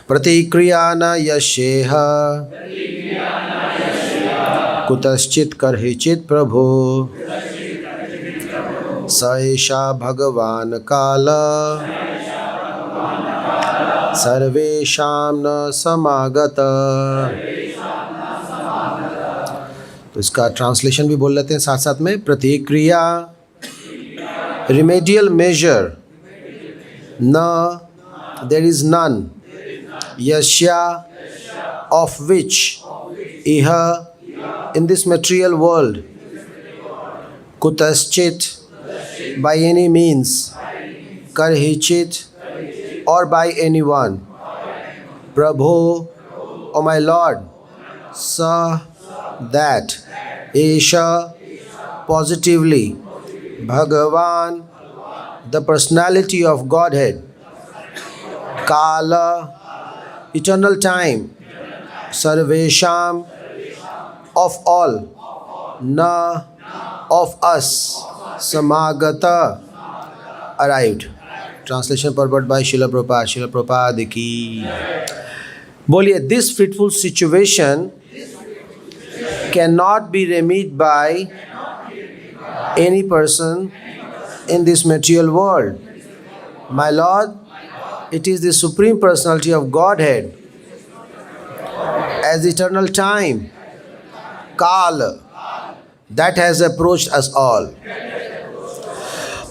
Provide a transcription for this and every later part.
प्रतिक्रिया न यस्येह कुतश्चित् कर्हिचित् प्रभो स एषा भगवान् काल सर्वेषां न समागत। तो इसका ट्रांसलेशन भी बोल लेते हैं साथ साथ में। प्रतिक्रिया रिमेडियल मेजर, न देर इज नन, यस्या ऑफ विच, इह इन दिस मटेरियल वर्ल्ड, कुतश्चित by any means, karhichit or by anyone, Prabho, O my Lord, sa that, esha positively, Bhagavan the personality of Godhead, Kala eternal time, Sarvesham of all, na of us, Samagata arrived. Translation purport by Srila Prabhupada. Srila Prabhupada ki बोलिए, this fitful situation cannot be remedied by any person in this material world. My Lord, it is the Supreme Personality of Godhead as eternal time, Kala, that has approached us all.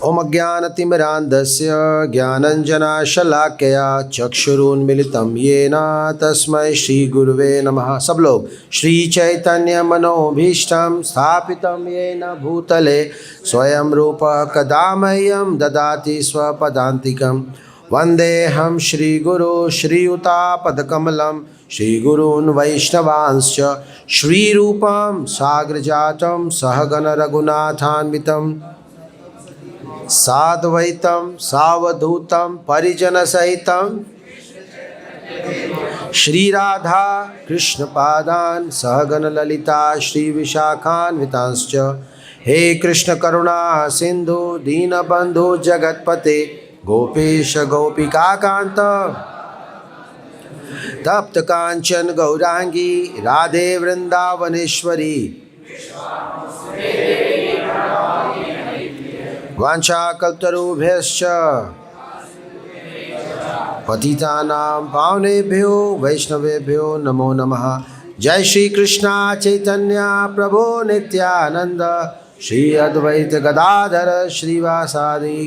ओम अज्ञानतिमिरान्धस्य ज्ञानञ्जनशलाकया चक्षुरुन्मिलितं येन तस्मै श्रीगुरुवे नमः। सब लोग श्री चैतन्य मनोभीष्टं स्थापितं येन भूतले स्वयं रूपः कदा मह्यं ददाति स्वपदान्तिकं। वन्देऽहं श्रीगुरो श्रीयुतापदकमलं श्रीगुरून् वैष्णवांश्च श्रीरूपं साग्रजातं सहगण रघुनाथान्वितं साद्वैतं सावधूतं परिजनसहितं श्री राधा कृष्ण पादान सहगण ललिता श्री विशाखान्वितांश्च। हे कृष्ण करुणा सिंधु दीनबंधु जगतपते गोपेश गोपिकाकांत तप्त कांचन गौरांगी राधे वृंदावनेश्वरी। वाञ्छाकल्पतरुभ्यश्च पतितानां पावनेभ्यो वैष्णवेभ्यो नमो नमः। जय श्री कृष्णा चैतन्य प्रभो नित्यानंद श्री अद्वैत गदाधर श्रीवासादि।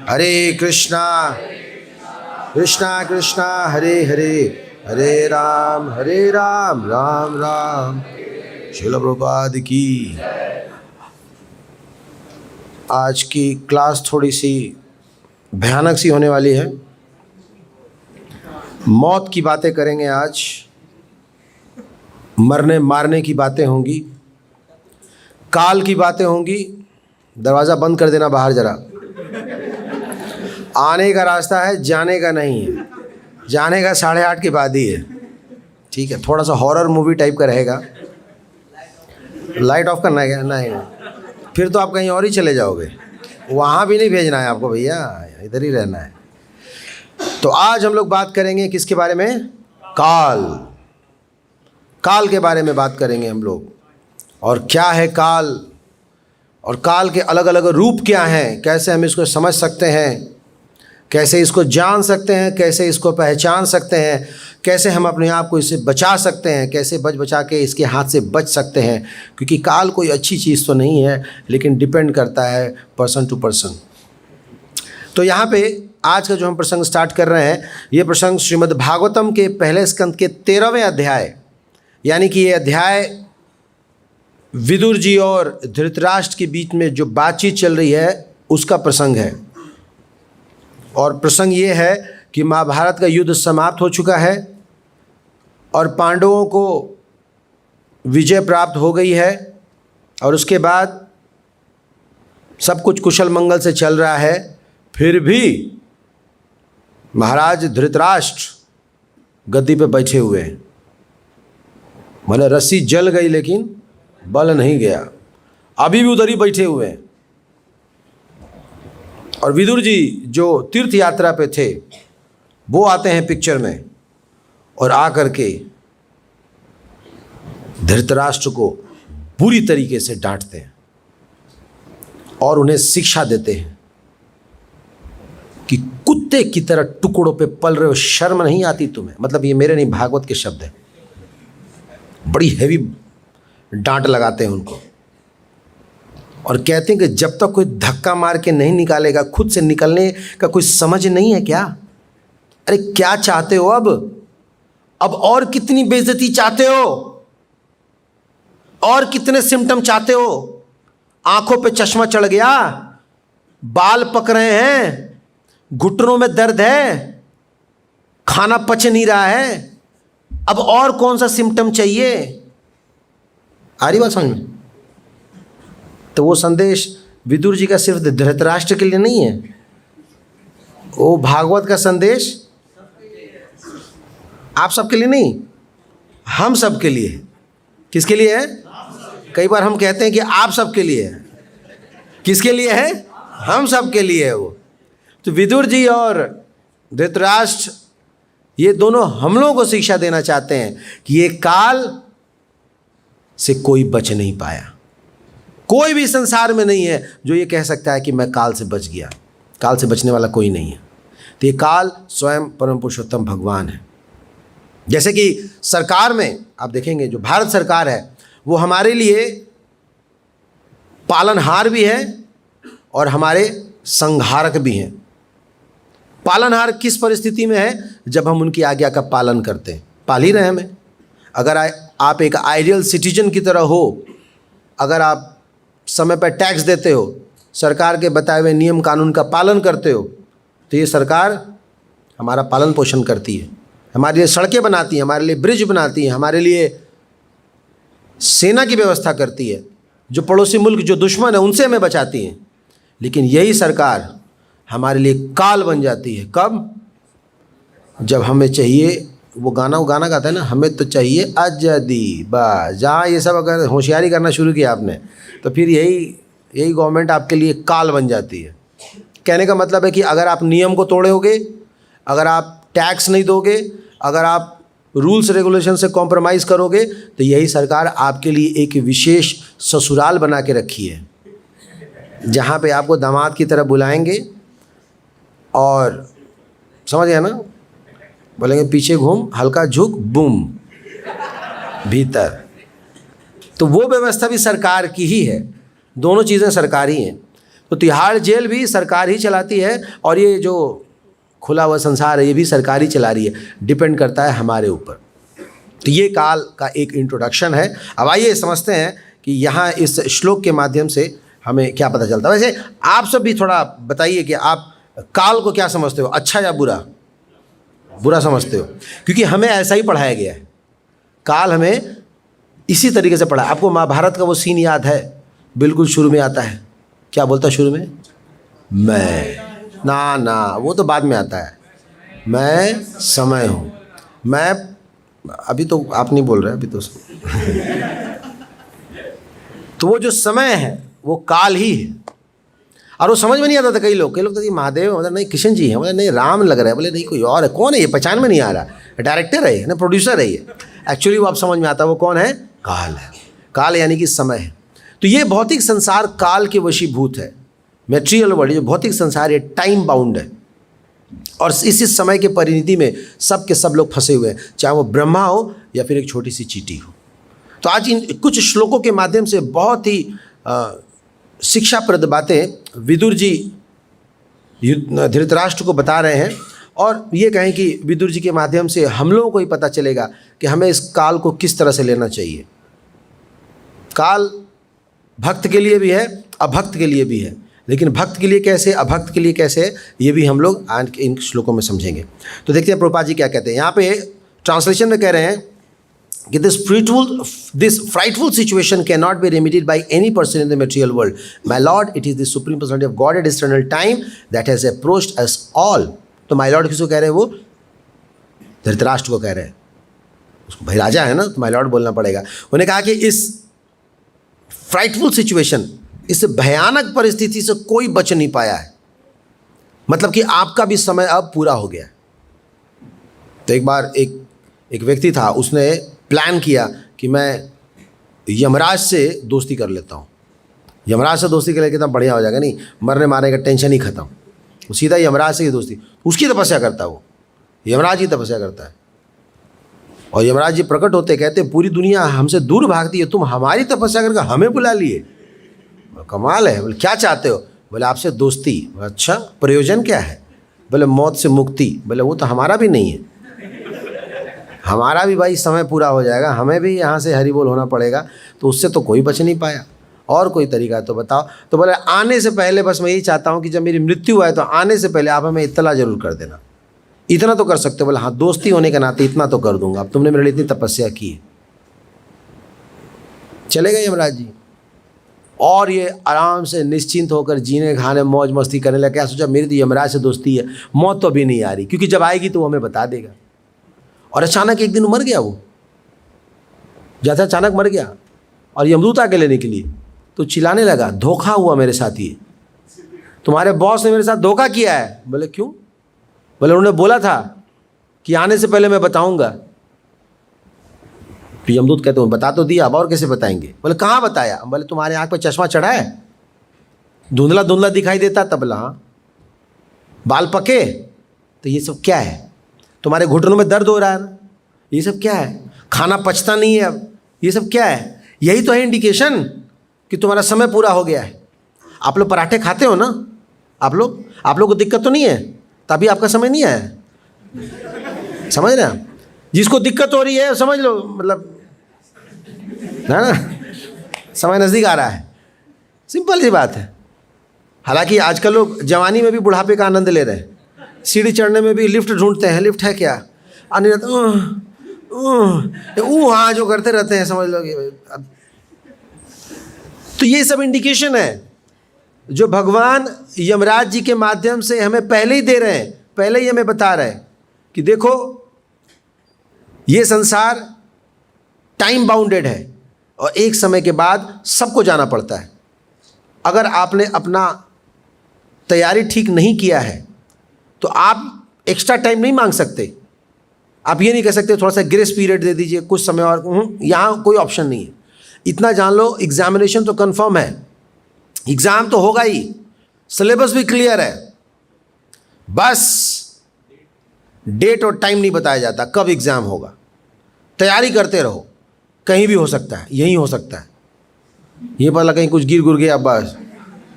हरे कृष्णा कृष्णा कृष्णा हरे हरे, हरे राम राम राम। श्रील प्रभुपाद की। आज की क्लास थोड़ी सी भयानक सी होने वाली है। मौत की बातें करेंगे आज, मरने मारने की बातें होंगी, काल की बातें होंगी। दरवाज़ा बंद कर देना बाहर ज़रा। आने का रास्ता है, जाने का नहीं है। जाने का 8:30 के बाद ही है, ठीक है। थोड़ा सा हॉरर मूवी टाइप का रहेगा। लाइट ऑफ करना है क्या? नहीं, फिर तो आप कहीं और ही चले जाओगे। वहाँ भी नहीं भेजना है आपको भैया, इधर ही रहना है। तो आज हम लोग बात करेंगे किसके बारे में? काल। काल के बारे में बात करेंगे हम लोग। और क्या है काल, और काल के अलग अलग रूप क्या हैं, कैसे हम इसको समझ सकते हैं, कैसे इसको जान सकते हैं, कैसे इसको पहचान सकते हैं, कैसे हम अपने आप को इससे बचा सकते हैं, कैसे बचा के इसके हाथ से बच सकते हैं। क्योंकि काल कोई अच्छी चीज़ तो नहीं है, लेकिन डिपेंड करता है पर्सन टू पर्सन। तो यहाँ पे आज का जो हम प्रसंग स्टार्ट कर रहे हैं, ये प्रसंग श्रीमद् भागवतम के पहले स्कंद के 13वें अध्याय, यानी कि ये अध्याय विदुर जी और धृतराष्ट्र के बीच में जो बातचीत चल रही है उसका प्रसंग है। और प्रसंग ये है कि महाभारत का युद्ध समाप्त हो चुका है और पांडवों को विजय प्राप्त हो गई है, और उसके बाद सब कुछ कुशल मंगल से चल रहा है। फिर भी महाराज धृतराष्ट्र गद्दी पे बैठे हुए हैं। मतलब रस्सी जल गई लेकिन बल नहीं गया, अभी भी उधर ही बैठे हुए हैं। और विदुर जी जो तीर्थ यात्रा पे थे, वो आते हैं पिक्चर में और आकर के धृतराष्ट्र को बुरी तरीके से डांटते हैं और उन्हें शिक्षा देते हैं कि कुत्ते की तरह टुकड़ों पे पल रहे हो, शर्म नहीं आती तुम्हें। मतलब ये मेरे नहीं, भागवत के शब्द हैं। बड़ी हैवी डांट लगाते हैं उनको और कहते हैं कि जब तक कोई धक्का मार के नहीं निकालेगा, खुद से निकलने का कोई समझ नहीं है क्या? अरे क्या चाहते हो अब और कितनी बेइज्जती चाहते हो? और कितने सिम्टम चाहते हो? आंखों पे चश्मा चढ़ गया, बाल पक रहे हैं, घुटनों में दर्द है, खाना पच नहीं रहा है, अब और कौन सा सिम्टम चाहिए? आ रही बात समझ में? तो वो संदेश विदुर जी का सिर्फ धृतराष्ट्र के लिए नहीं है, वो भागवत का संदेश आप सबके लिए नहीं, हम सबके लिए है। किसके लिए है? कई बार हम कहते हैं कि आप सबके लिए है। किसके लिए है? हम सबके लिए है वो। तो विदुर जी और धृतराष्ट्र ये दोनों हम लोगों को शिक्षा देना चाहते हैं कि ये काल से कोई बच नहीं पाया। कोई भी संसार में नहीं है जो ये कह सकता है कि मैं काल से बच गया। काल से बचने वाला कोई नहीं है। तो ये काल स्वयं परम पुरुषोत्तम भगवान है। जैसे कि सरकार में आप देखेंगे जो भारत सरकार है वो हमारे लिए पालनहार भी है और हमारे संहारक भी हैं। पालनहार किस परिस्थिति में है? जब हम उनकी आज्ञा का पालन करते हैं। पाल ही रहे हमें। अगर आप एक आइडियल सिटीजन की तरह हो, अगर आप समय पर टैक्स देते हो, सरकार के बताए हुए नियम कानून का पालन करते हो, तो ये सरकार हमारा पालन पोषण करती है, हमारे लिए सड़कें बनाती है, हमारे लिए ब्रिज बनाती है, हमारे लिए सेना की व्यवस्था करती है, जो पड़ोसी मुल्क जो दुश्मन है उनसे हमें बचाती है। लेकिन यही सरकार हमारे लिए काल बन जाती है। कब? जब हमें चाहिए, वो गाना गाता है ना, हमें तो चाहिए आज़ादी। बस जहाँ ये सब अगर होशियारी करना शुरू किया आपने तो फिर यही गवर्नमेंट आपके लिए काल बन जाती है। कहने का मतलब है कि अगर आप नियम को तोड़ोगे, अगर आप टैक्स नहीं दोगे, अगर आप रूल्स रेगुलेशन से कॉम्प्रोमाइज़ करोगे, तो यही सरकार आपके लिए एक विशेष ससुराल बना के रखी है, जहाँ पे आपको दामाद की तरह बुलाएंगे और समझ गया ना, बोलेंगे पीछे घूम, हल्का झुक, बूम, भीतर। तो वो व्यवस्था भी सरकार की ही है। दोनों चीज़ें सरकारी हैं। तो तिहाड़ जेल भी सरकार ही चलाती है और ये जो खुला हुआ संसार है ये भी सरकार ही चला रही है। डिपेंड करता है हमारे ऊपर। तो ये काल का एक इंट्रोडक्शन है। अब आइए समझते हैं कि यहाँ इस श्लोक के माध्यम से हमें क्या पता चलता है। वैसे आप सब भी थोड़ा बताइए कि आप काल को क्या समझते हो, अच्छा या बुरा? बुरा समझते हो, क्योंकि हमें ऐसा ही पढ़ाया गया है। काल हमें इसी तरीके से पढ़ा। आपको महाभारत का वो सीन याद है? बिल्कुल शुरू में आता है, क्या बोलता है शुरू में? मैं ना वो तो बाद में आता है। मैं समय हूँ। मैं अभी तो आप नहीं बोल रहे, अभी तो तो वो जो समय है वो काल ही है। और वो समझ में नहीं आता था कई लोग तो ये महादेव, मतलब नहीं कृष्ण जी हैं, बोले नहीं राम लग रहा है, बोले नहीं कोई और है। कौन है ये? पहचान में नहीं आ रहा। डायरेक्टर है ना, प्रोड्यूसर है ये। एक्चुअली वो आप समझ में आता है वो कौन है? काल है। काल यानी कि समय है। तो ये भौतिक संसार काल के वशीभूत है। मैटेरियल वर्ल्ड जो भौतिक संसार है टाइम बाउंड है और इसी समय के परिणति में सब के सब लोग फंसे हुए हैं, चाहे वो ब्रह्मा हो या फिर एक छोटी सी चींटी हो। तो आज इन कुछ श्लोकों के माध्यम से बहुत ही शिक्षाप्रद बातें विदुर जी धृतराष्ट्र को बता रहे हैं और ये कहें कि विदुर जी के माध्यम से हम लोगों को ही पता चलेगा कि हमें इस काल को किस तरह से लेना चाहिए। काल भक्त के लिए भी है, अभक्त के लिए भी है, लेकिन भक्त के लिए कैसे, अभक्त के लिए कैसे, ये भी हम लोग आज इन श्लोकों में समझेंगे। तो देखते हैं प्रभुपाद जी क्या कहते हैं। यहाँ पे ट्रांसलेशन में कह रहे हैं कि this frightful situation cannot be remedied by any person in the material world. My Lord, it is the supreme personality of God at eternal time that has approached us all. तो my Lord किसको कह रहे हैं? वो धृतराष्ट्र को कह रहे हैं। उसको भाई राजा है ना, तो my Lord बोलना पड़ेगा। उन्होंने कहा कि इस फ्राइटफुल सिचुएशन, इस भयानक परिस्थिति से कोई बच नहीं पाया है। मतलब कि आपका भी समय अब पूरा हो गया है। तो एक बार एक व्यक्ति था, उसने प्लान किया कि मैं यमराज से दोस्ती कर लेता हूँ। यमराज से दोस्ती कर ले कितना बढ़िया हो जाएगा, नहीं मरने मारने का टेंशन ही खत्म। वो सीधा यमराज से ही दोस्ती, उसकी तपस्या करता है, वो यमराज की तपस्या करता है। और यमराज जी प्रकट होते, कहते पूरी दुनिया हमसे दूर भागती है, तुम हमारी तपस्या करके हमें बुला लिए, कमाल है। बोले क्या चाहते हो? बोले आपसे दोस्ती। अच्छा प्रयोजन क्या है? बोले मौत से मुक्ति। बोले वो तो हमारा भी नहीं है, हमारा भी भाई समय पूरा हो जाएगा, हमें भी यहाँ से हरि बोल होना पड़ेगा, तो उससे तो कोई बच नहीं पाया, और कोई तरीका है तो बताओ। तो बोले आने से पहले बस मैं यही चाहता हूँ कि जब मेरी मृत्यु आए तो आने से पहले आप हमें इत्तला जरूर कर देना, इतना तो कर सकते हो। बोले हाँ दोस्ती होने के नाते इतना तो कर दूंगा, अब तुमने मेरे लिए इतनी तपस्या की है। चले गए यमराज जी, और ये आराम से निश्चिंत होकर जीने खाने मौज मस्ती करने लगे। क्या सोचा मेरी तो यमराज से दोस्ती है, मौत तो अभी नहीं आ रही, क्योंकि जब आएगी तो वो हमें बता देगा। और अचानक एक दिन मर गया वो, जैसा अचानक मर गया और यमदूत आके लेने के लिए, तो चिल्लाने लगा धोखा हुआ मेरे साथ, ये तुम्हारे बॉस ने मेरे साथ धोखा किया है। बोले क्यों? बोले उन्होंने बोला था कि आने से पहले मैं बताऊंगा। तो यमदूत कहते हैं बता तो दिया, अब और कैसे बताएंगे? बोले कहाँ बताया? बोले तुम्हारे आँख पे चश्मा चढ़ा है, धुंधला धुंधला दिखाई देता तब। बोला हाँ। बाल पके? तो ये सब क्या है? तुम्हारे घुटनों में दर्द हो रहा है ना, ये सब क्या है? खाना पचता नहीं है अब, ये सब क्या है? यही तो है इंडिकेशन कि तुम्हारा समय पूरा हो गया है। आप लोग पराठे खाते हो ना, आप लोग को दिक्कत तो नहीं है, तभी आपका समय नहीं आया। समझ रहे हैं? जिसको दिक्कत हो रही है समझ लो, मतलब है ना, समय नज़दीक आ रहा है, सिंपल सी बात है। हालांकि आजकल लोग जवानी में भी बुढ़ापे का आनंद ले रहे हैं, सीढ़ी चढ़ने में भी लिफ्ट ढूंढते हैं, लिफ्ट है क्या, आने रहते हाँ जो करते रहते हैं, समझ लो। तो ये सब इंडिकेशन है जो भगवान यमराज जी के माध्यम से हमें पहले ही दे रहे हैं, पहले ही हमें बता रहे हैं कि देखो ये संसार टाइम बाउंडेड है और एक समय के बाद सबको जाना पड़ता है। अगर आपने अपना तैयारी ठीक नहीं किया है तो आप एक्स्ट्रा टाइम नहीं मांग सकते। आप ये नहीं कह सकते थोड़ा सा ग्रेस पीरियड दे दीजिए कुछ समय और, यहाँ कोई ऑप्शन नहीं है। इतना जान लो एग्जामिनेशन तो कंफर्म है, एग्ज़ाम तो होगा ही, सिलेबस भी क्लियर है, बस डेट और टाइम नहीं बताया जाता कब एग्ज़ाम होगा। तैयारी करते रहो, कहीं भी हो सकता है, यहीं हो सकता है, ये पता कहीं कुछ गिर गुर गया बस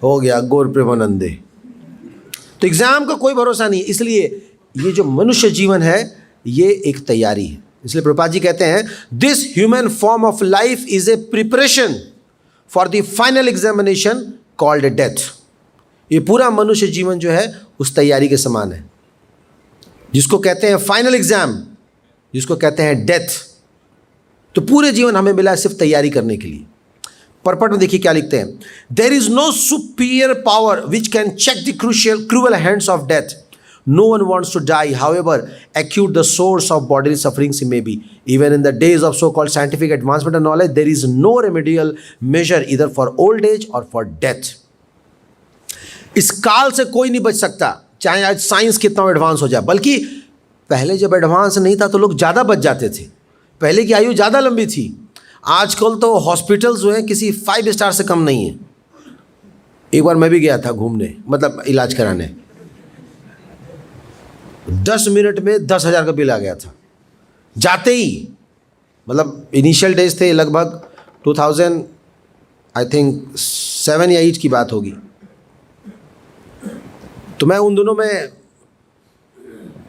हो गया गौर प्रेमानंदे। तो एग्ज़ाम का कोई भरोसा नहीं है, इसलिए ये जो मनुष्य जीवन है ये एक तैयारी है। इसलिए प्रभुपाद जी कहते हैं this human form of life is a preparation for the final examination called death. ये पूरा मनुष्य जीवन जो है उस तैयारी के समान है, जिसको कहते हैं फाइनल एग्जाम, जिसको कहते हैं डेथ। तो पूरे जीवन हमें मिला सिर्फ तैयारी करने के लिए। परपट में देखिए क्या लिखते हैं, there is no superior power which can check the cruel hands of death. No one wants to die, however acute the source of bodily sufferings may be. Even in the days of so-called scientific advancement and knowledge, there is no remedial measure either for old age or for death. इस काल से कोई नहीं बच सकता, चाहे आज science कितना एडवांस हो जाए। बल्कि पहले जब एडवांस नहीं था तो लोग ज़्यादा बच जाते थे, पहले की आयु ज़्यादा लंबी थी। आजकल तो हॉस्पिटल्स जो हैं किसी 5 स्टार से कम नहीं है। एक बार मैं भी गया था घूमने, मतलब इलाज कराने, 10 मिनट में 10,000 का बिल आ गया था जाते ही। मतलब इनिशियल डेज थे, लगभग 2000 आई थिंक 7 या 8 की बात होगी। तो मैं उन दिनों में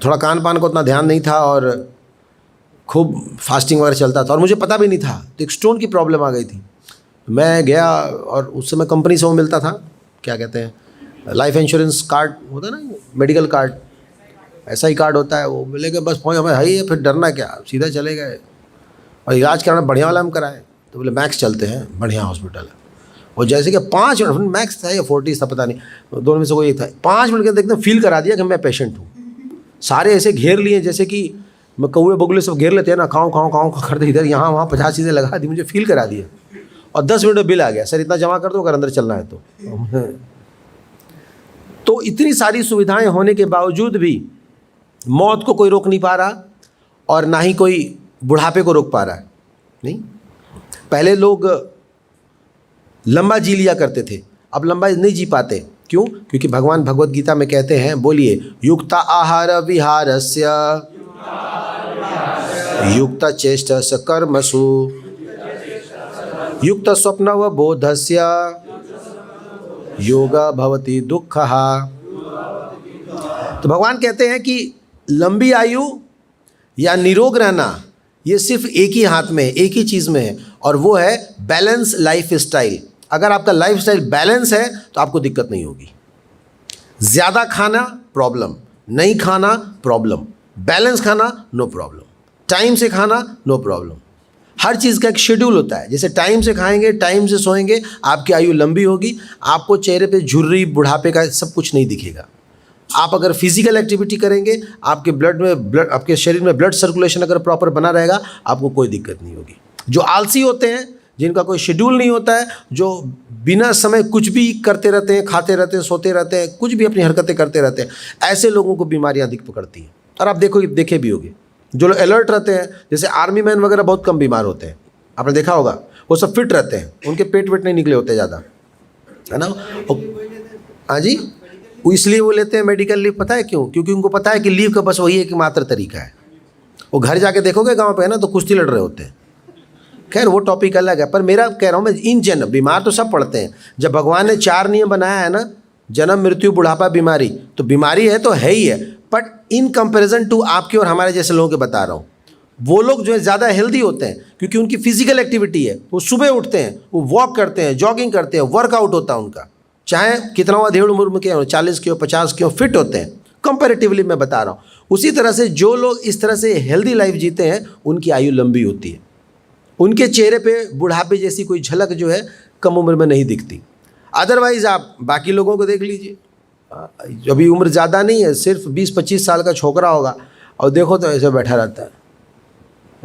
थोड़ा कान पान को उतना ध्यान नहीं था और खूब फास्टिंग वगैरह चलता था और मुझे पता भी नहीं था, तो एक स्टोन की प्रॉब्लम आ गई थी। मैं गया और उस समय कंपनी से वो मिलता था, क्या कहते हैं, लाइफ इंश्योरेंस कार्ड होता है ना, मेडिकल कार्ड, ऐसा ही कार्ड होता है। वो मिलेगा बस फोन हमें है ही है, फिर डरना क्या, सीधा चले गए और इलाज कराना बढ़िया वाला हम कराए। तो बोले मैक्स चलते हैं, बढ़िया हॉस्पिटल है। और जैसे कि 5 मिनट, मैक्स था या 40 था पता नहीं, दोनों में से कोई एक था, 5 मिनट के अंदर एकदम फील करा दिया कि मैं पेशेंट हूँ। सारे ऐसे घेर लिए जैसे कि मैं कौए बगुले सब घेर लेते हैं ना, खाऊँ खाऊँ खाऊँ करते, इधर यहाँ वहाँ 50 चीज़ें लगा दी, मुझे फील करा दिया। और 10 मिनट में बिल आ गया, सर इतना जमा कर दो अगर अंदर चलना है तो इतनी सारी सुविधाएं होने के बावजूद भी मौत को कोई रोक नहीं पा रहा और ना ही कोई बुढ़ापे को रोक पा रहा है। नहीं, पहले लोग लंबा जी लिया करते थे, अब लंबा नहीं जी पाते। क्यों? क्योंकि भगवान भगवत गीता में कहते हैं, बोलिए, युक्त आहार विहारस्य युक्त चेष्टस कर्मसु युक्त स्वप्नव बोधस्य योगा भवति दुःखः। तो भगवान कहते हैं कि लंबी आयु या निरोग रहना ये सिर्फ एक ही हाथ में, एक ही चीज़ में है, और वो है बैलेंस लाइफ स्टाइल। अगर आपका लाइफ स्टाइल बैलेंस है तो आपको दिक्कत नहीं होगी। ज़्यादा खाना प्रॉब्लम, नहीं खाना प्रॉब्लम, बैलेंस खाना नो प्रॉब्लम, टाइम से खाना नो प्रॉब्लम। हर चीज़ का एक शेड्यूल होता है। जैसे टाइम से खाएंगे, टाइम से सोएंगे, आपकी आयु लंबी होगी, आपको चेहरे पे झुर्री, बुढ़ापे का सब कुछ नहीं दिखेगा। आप अगर फिजिकल एक्टिविटी करेंगे, आपके आपके शरीर में ब्लड सर्कुलेशन अगर प्रॉपर बना रहेगा, आपको कोई दिक्कत नहीं होगी। जो आलसी होते हैं, जिनका कोई शेड्यूल नहीं होता है, जो बिना समय कुछ भी करते रहते हैं, खाते रहते हैं, सोते रहते हैं, कुछ भी अपनी हरकतें करते रहते हैं, ऐसे लोगों को बीमारियां अधिक पकड़ती हैं। और आप देखे भी होंगे, जो लोग अलर्ट रहते हैं, जैसे आर्मी मैन वगैरह बहुत कम बीमार होते हैं, आपने देखा होगा, वो सब फिट रहते हैं, उनके पेट वेट नहीं निकले होते ज़्यादा, है ना। हाँ जी, वो इसलिए वो लेते हैं मेडिकल लीव, पता है क्यों? क्योंकि उनको पता है कि लीव का बस वही एक मात्र तरीका है। वो घर जाके देखोगे गांव पे, है ना, तो कुश्ती लड़ रहे होते हैं। खैर वो टॉपिक अलग है, पर मेरा कह रहा हूँ मैं, इन जनरल बीमार तो सब पड़ते हैं। जब भगवान ने 4 नियम बनाया है ना, जन्म, मृत्यु, बुढ़ापा, बीमारी, तो बीमारी है तो है ही है, बट इन कंपैरिजन टू आपके और हमारे जैसे लोगों के बता रहा हूँ। वो लोग जो है ज़्यादा हेल्दी होते हैं क्योंकि उनकी फिजिकल एक्टिविटी है। वो सुबह उठते हैं, वो वॉक करते हैं, जॉगिंग करते हैं, वर्कआउट होता है उनका, चाहे कितना हुआ डेढ़ उम्र में क्या हो, 40 के हो, 50 के हो, फिट होते हैं कंपैरेटिवली, मैं बता रहा हूँ। उसी तरह से जो लोग इस तरह से हेल्दी लाइफ जीते हैं, उनकी आयु लंबी होती है। उनके चेहरे पे बुढ़ापे जैसी कोई झलक जो है कम उम्र में नहीं दिखती। अदरवाइज़ आप बाकी लोगों को देख लीजिए, अभी उम्र ज़्यादा नहीं है, सिर्फ 20-25 साल का छोकरा होगा, और देखो तो ऐसे बैठा रहता है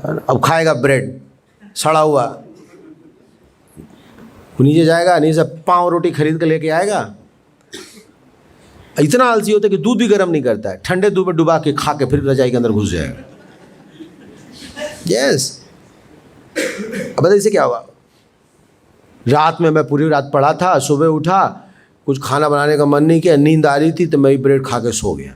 ना। अब खाएगा ब्रेड सड़ा हुआ, नीचे जाएगा, नीचे से पाँव रोटी खरीद कर लेके आएगा। इतना आलसी होता है कि दूध भी गर्म नहीं करता है, ठंडे दूध में डुबा के खा के फिर रजाई के अंदर घुस जाएगा। यस, अब बताइए इससे क्या होगा? रात में मैं पूरी रात पढ़ा था, सुबह उठा, कुछ खाना बनाने का मन नहीं किया, नींद आ रही थी, तो मैं ब्रेड खा के सो गया।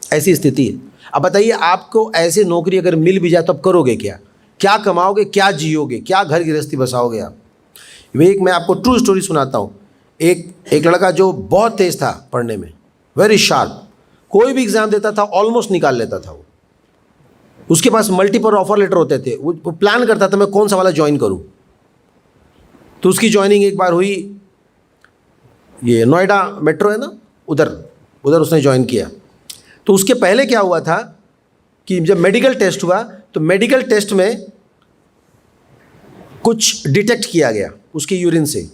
ऐसी स्थिति है। अब बताइए आपको ऐसी नौकरी अगर मिल भी जाए तो अब करोगे क्या? क्या कमाओगे, क्या जियोगे, क्या घर गृहस्थी बसाओगे आप? एक मैं आपको ट्रू स्टोरी सुनाता हूँ। एक लड़का जो बहुत तेज था पढ़ने में, वेरी शार्प, कोई भी एग्ज़ाम देता था ऑलमोस्ट निकाल लेता था। वो उसके पास मल्टीपल ऑफर लेटर होते थे। वो प्लान करता था मैं कौन सा वाला ज्वाइन करूँ। तो उसकी ज्वाइनिंग एक बार हुई, ये नोएडा मेट्रो है ना, उधर उसने ज्वाइन किया। तो उसके पहले क्या हुआ था कि जब मेडिकल टेस्ट हुआ, तो मेडिकल टेस्ट में कुछ डिटेक्ट किया गया उसके यूरिन से।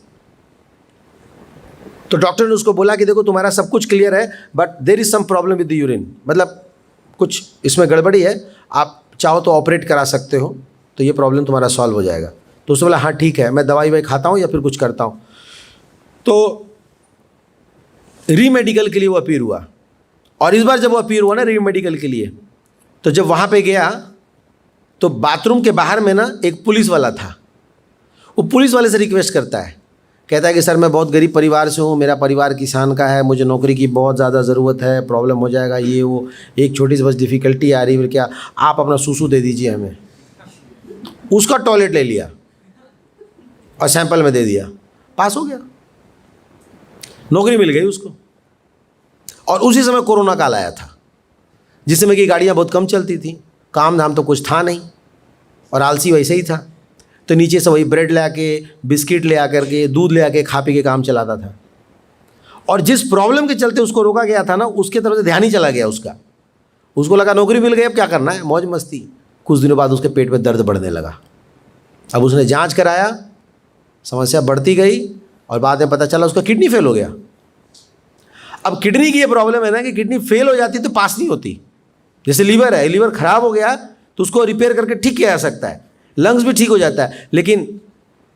तो डॉक्टर ने उसको बोला कि देखो तुम्हारा सब कुछ क्लियर है, but there is some problem with the urine, मतलब कुछ इसमें गड़बड़ी है, आप चाहो तो ऑपरेट करा सकते हो, तो ये प्रॉब्लम तुम्हारा सॉल्व हो जाएगा। तो उसने बोला हाँ ठीक है, मैं दवाई खाता हूँ या फिर कुछ करता हूँ। तो रीमेडिकल के लिए वो अपीयर हुआ, और इस बार जब वो अपीयर हुआ ना रीमेडिकल के लिए, तो जब वहाँ पे गया तो बाथरूम के बाहर में ना एक पुलिस वाला था। वो पुलिस वाले से रिक्वेस्ट करता है, कहता है कि सर मैं बहुत गरीब परिवार से हूँ, मेरा परिवार किसान का है, मुझे नौकरी की बहुत ज़्यादा ज़रूरत है, प्रॉब्लम हो जाएगा, ये वो एक छोटी सी बस डिफ़िकल्टी आ रही है, क्या आप अपना सूसू दे दीजिए हमें। उसका टॉयलेट ले लिया और सैंपल में दे दिया, पास हो गया, नौकरी मिल गई उसको। और उसी समय कोरोना काल आया था, जिस समय की गाड़ियाँ बहुत कम चलती थी, काम धाम तो कुछ था नहीं, और आलसी वैसे ही था। तो नीचे से वही ब्रेड ले आके, बिस्किट ले आकर के, दूध ले आके खा पी के काम चलाता था। और जिस प्रॉब्लम के चलते उसको रोका गया था ना, उसके तरफ से ध्यान ही चला गया उसका। उसको लगा नौकरी मिल गई, अब क्या करना है, मौज मस्ती। कुछ दिनों बाद उसके पेट में दर्द बढ़ने लगा। अब उसने जांच कराया, समस्या बढ़ती गई, और बाद में पता चला उसका किडनी फेल हो गया। अब किडनी की ये प्रॉब्लम है ना कि किडनी फेल हो जाती तो पास नहीं होती। जैसे लीवर है, लीवर खराब हो गया तो उसको रिपेयर करके ठीक किया जा सकता है, लंग्स भी ठीक हो जाता है, लेकिन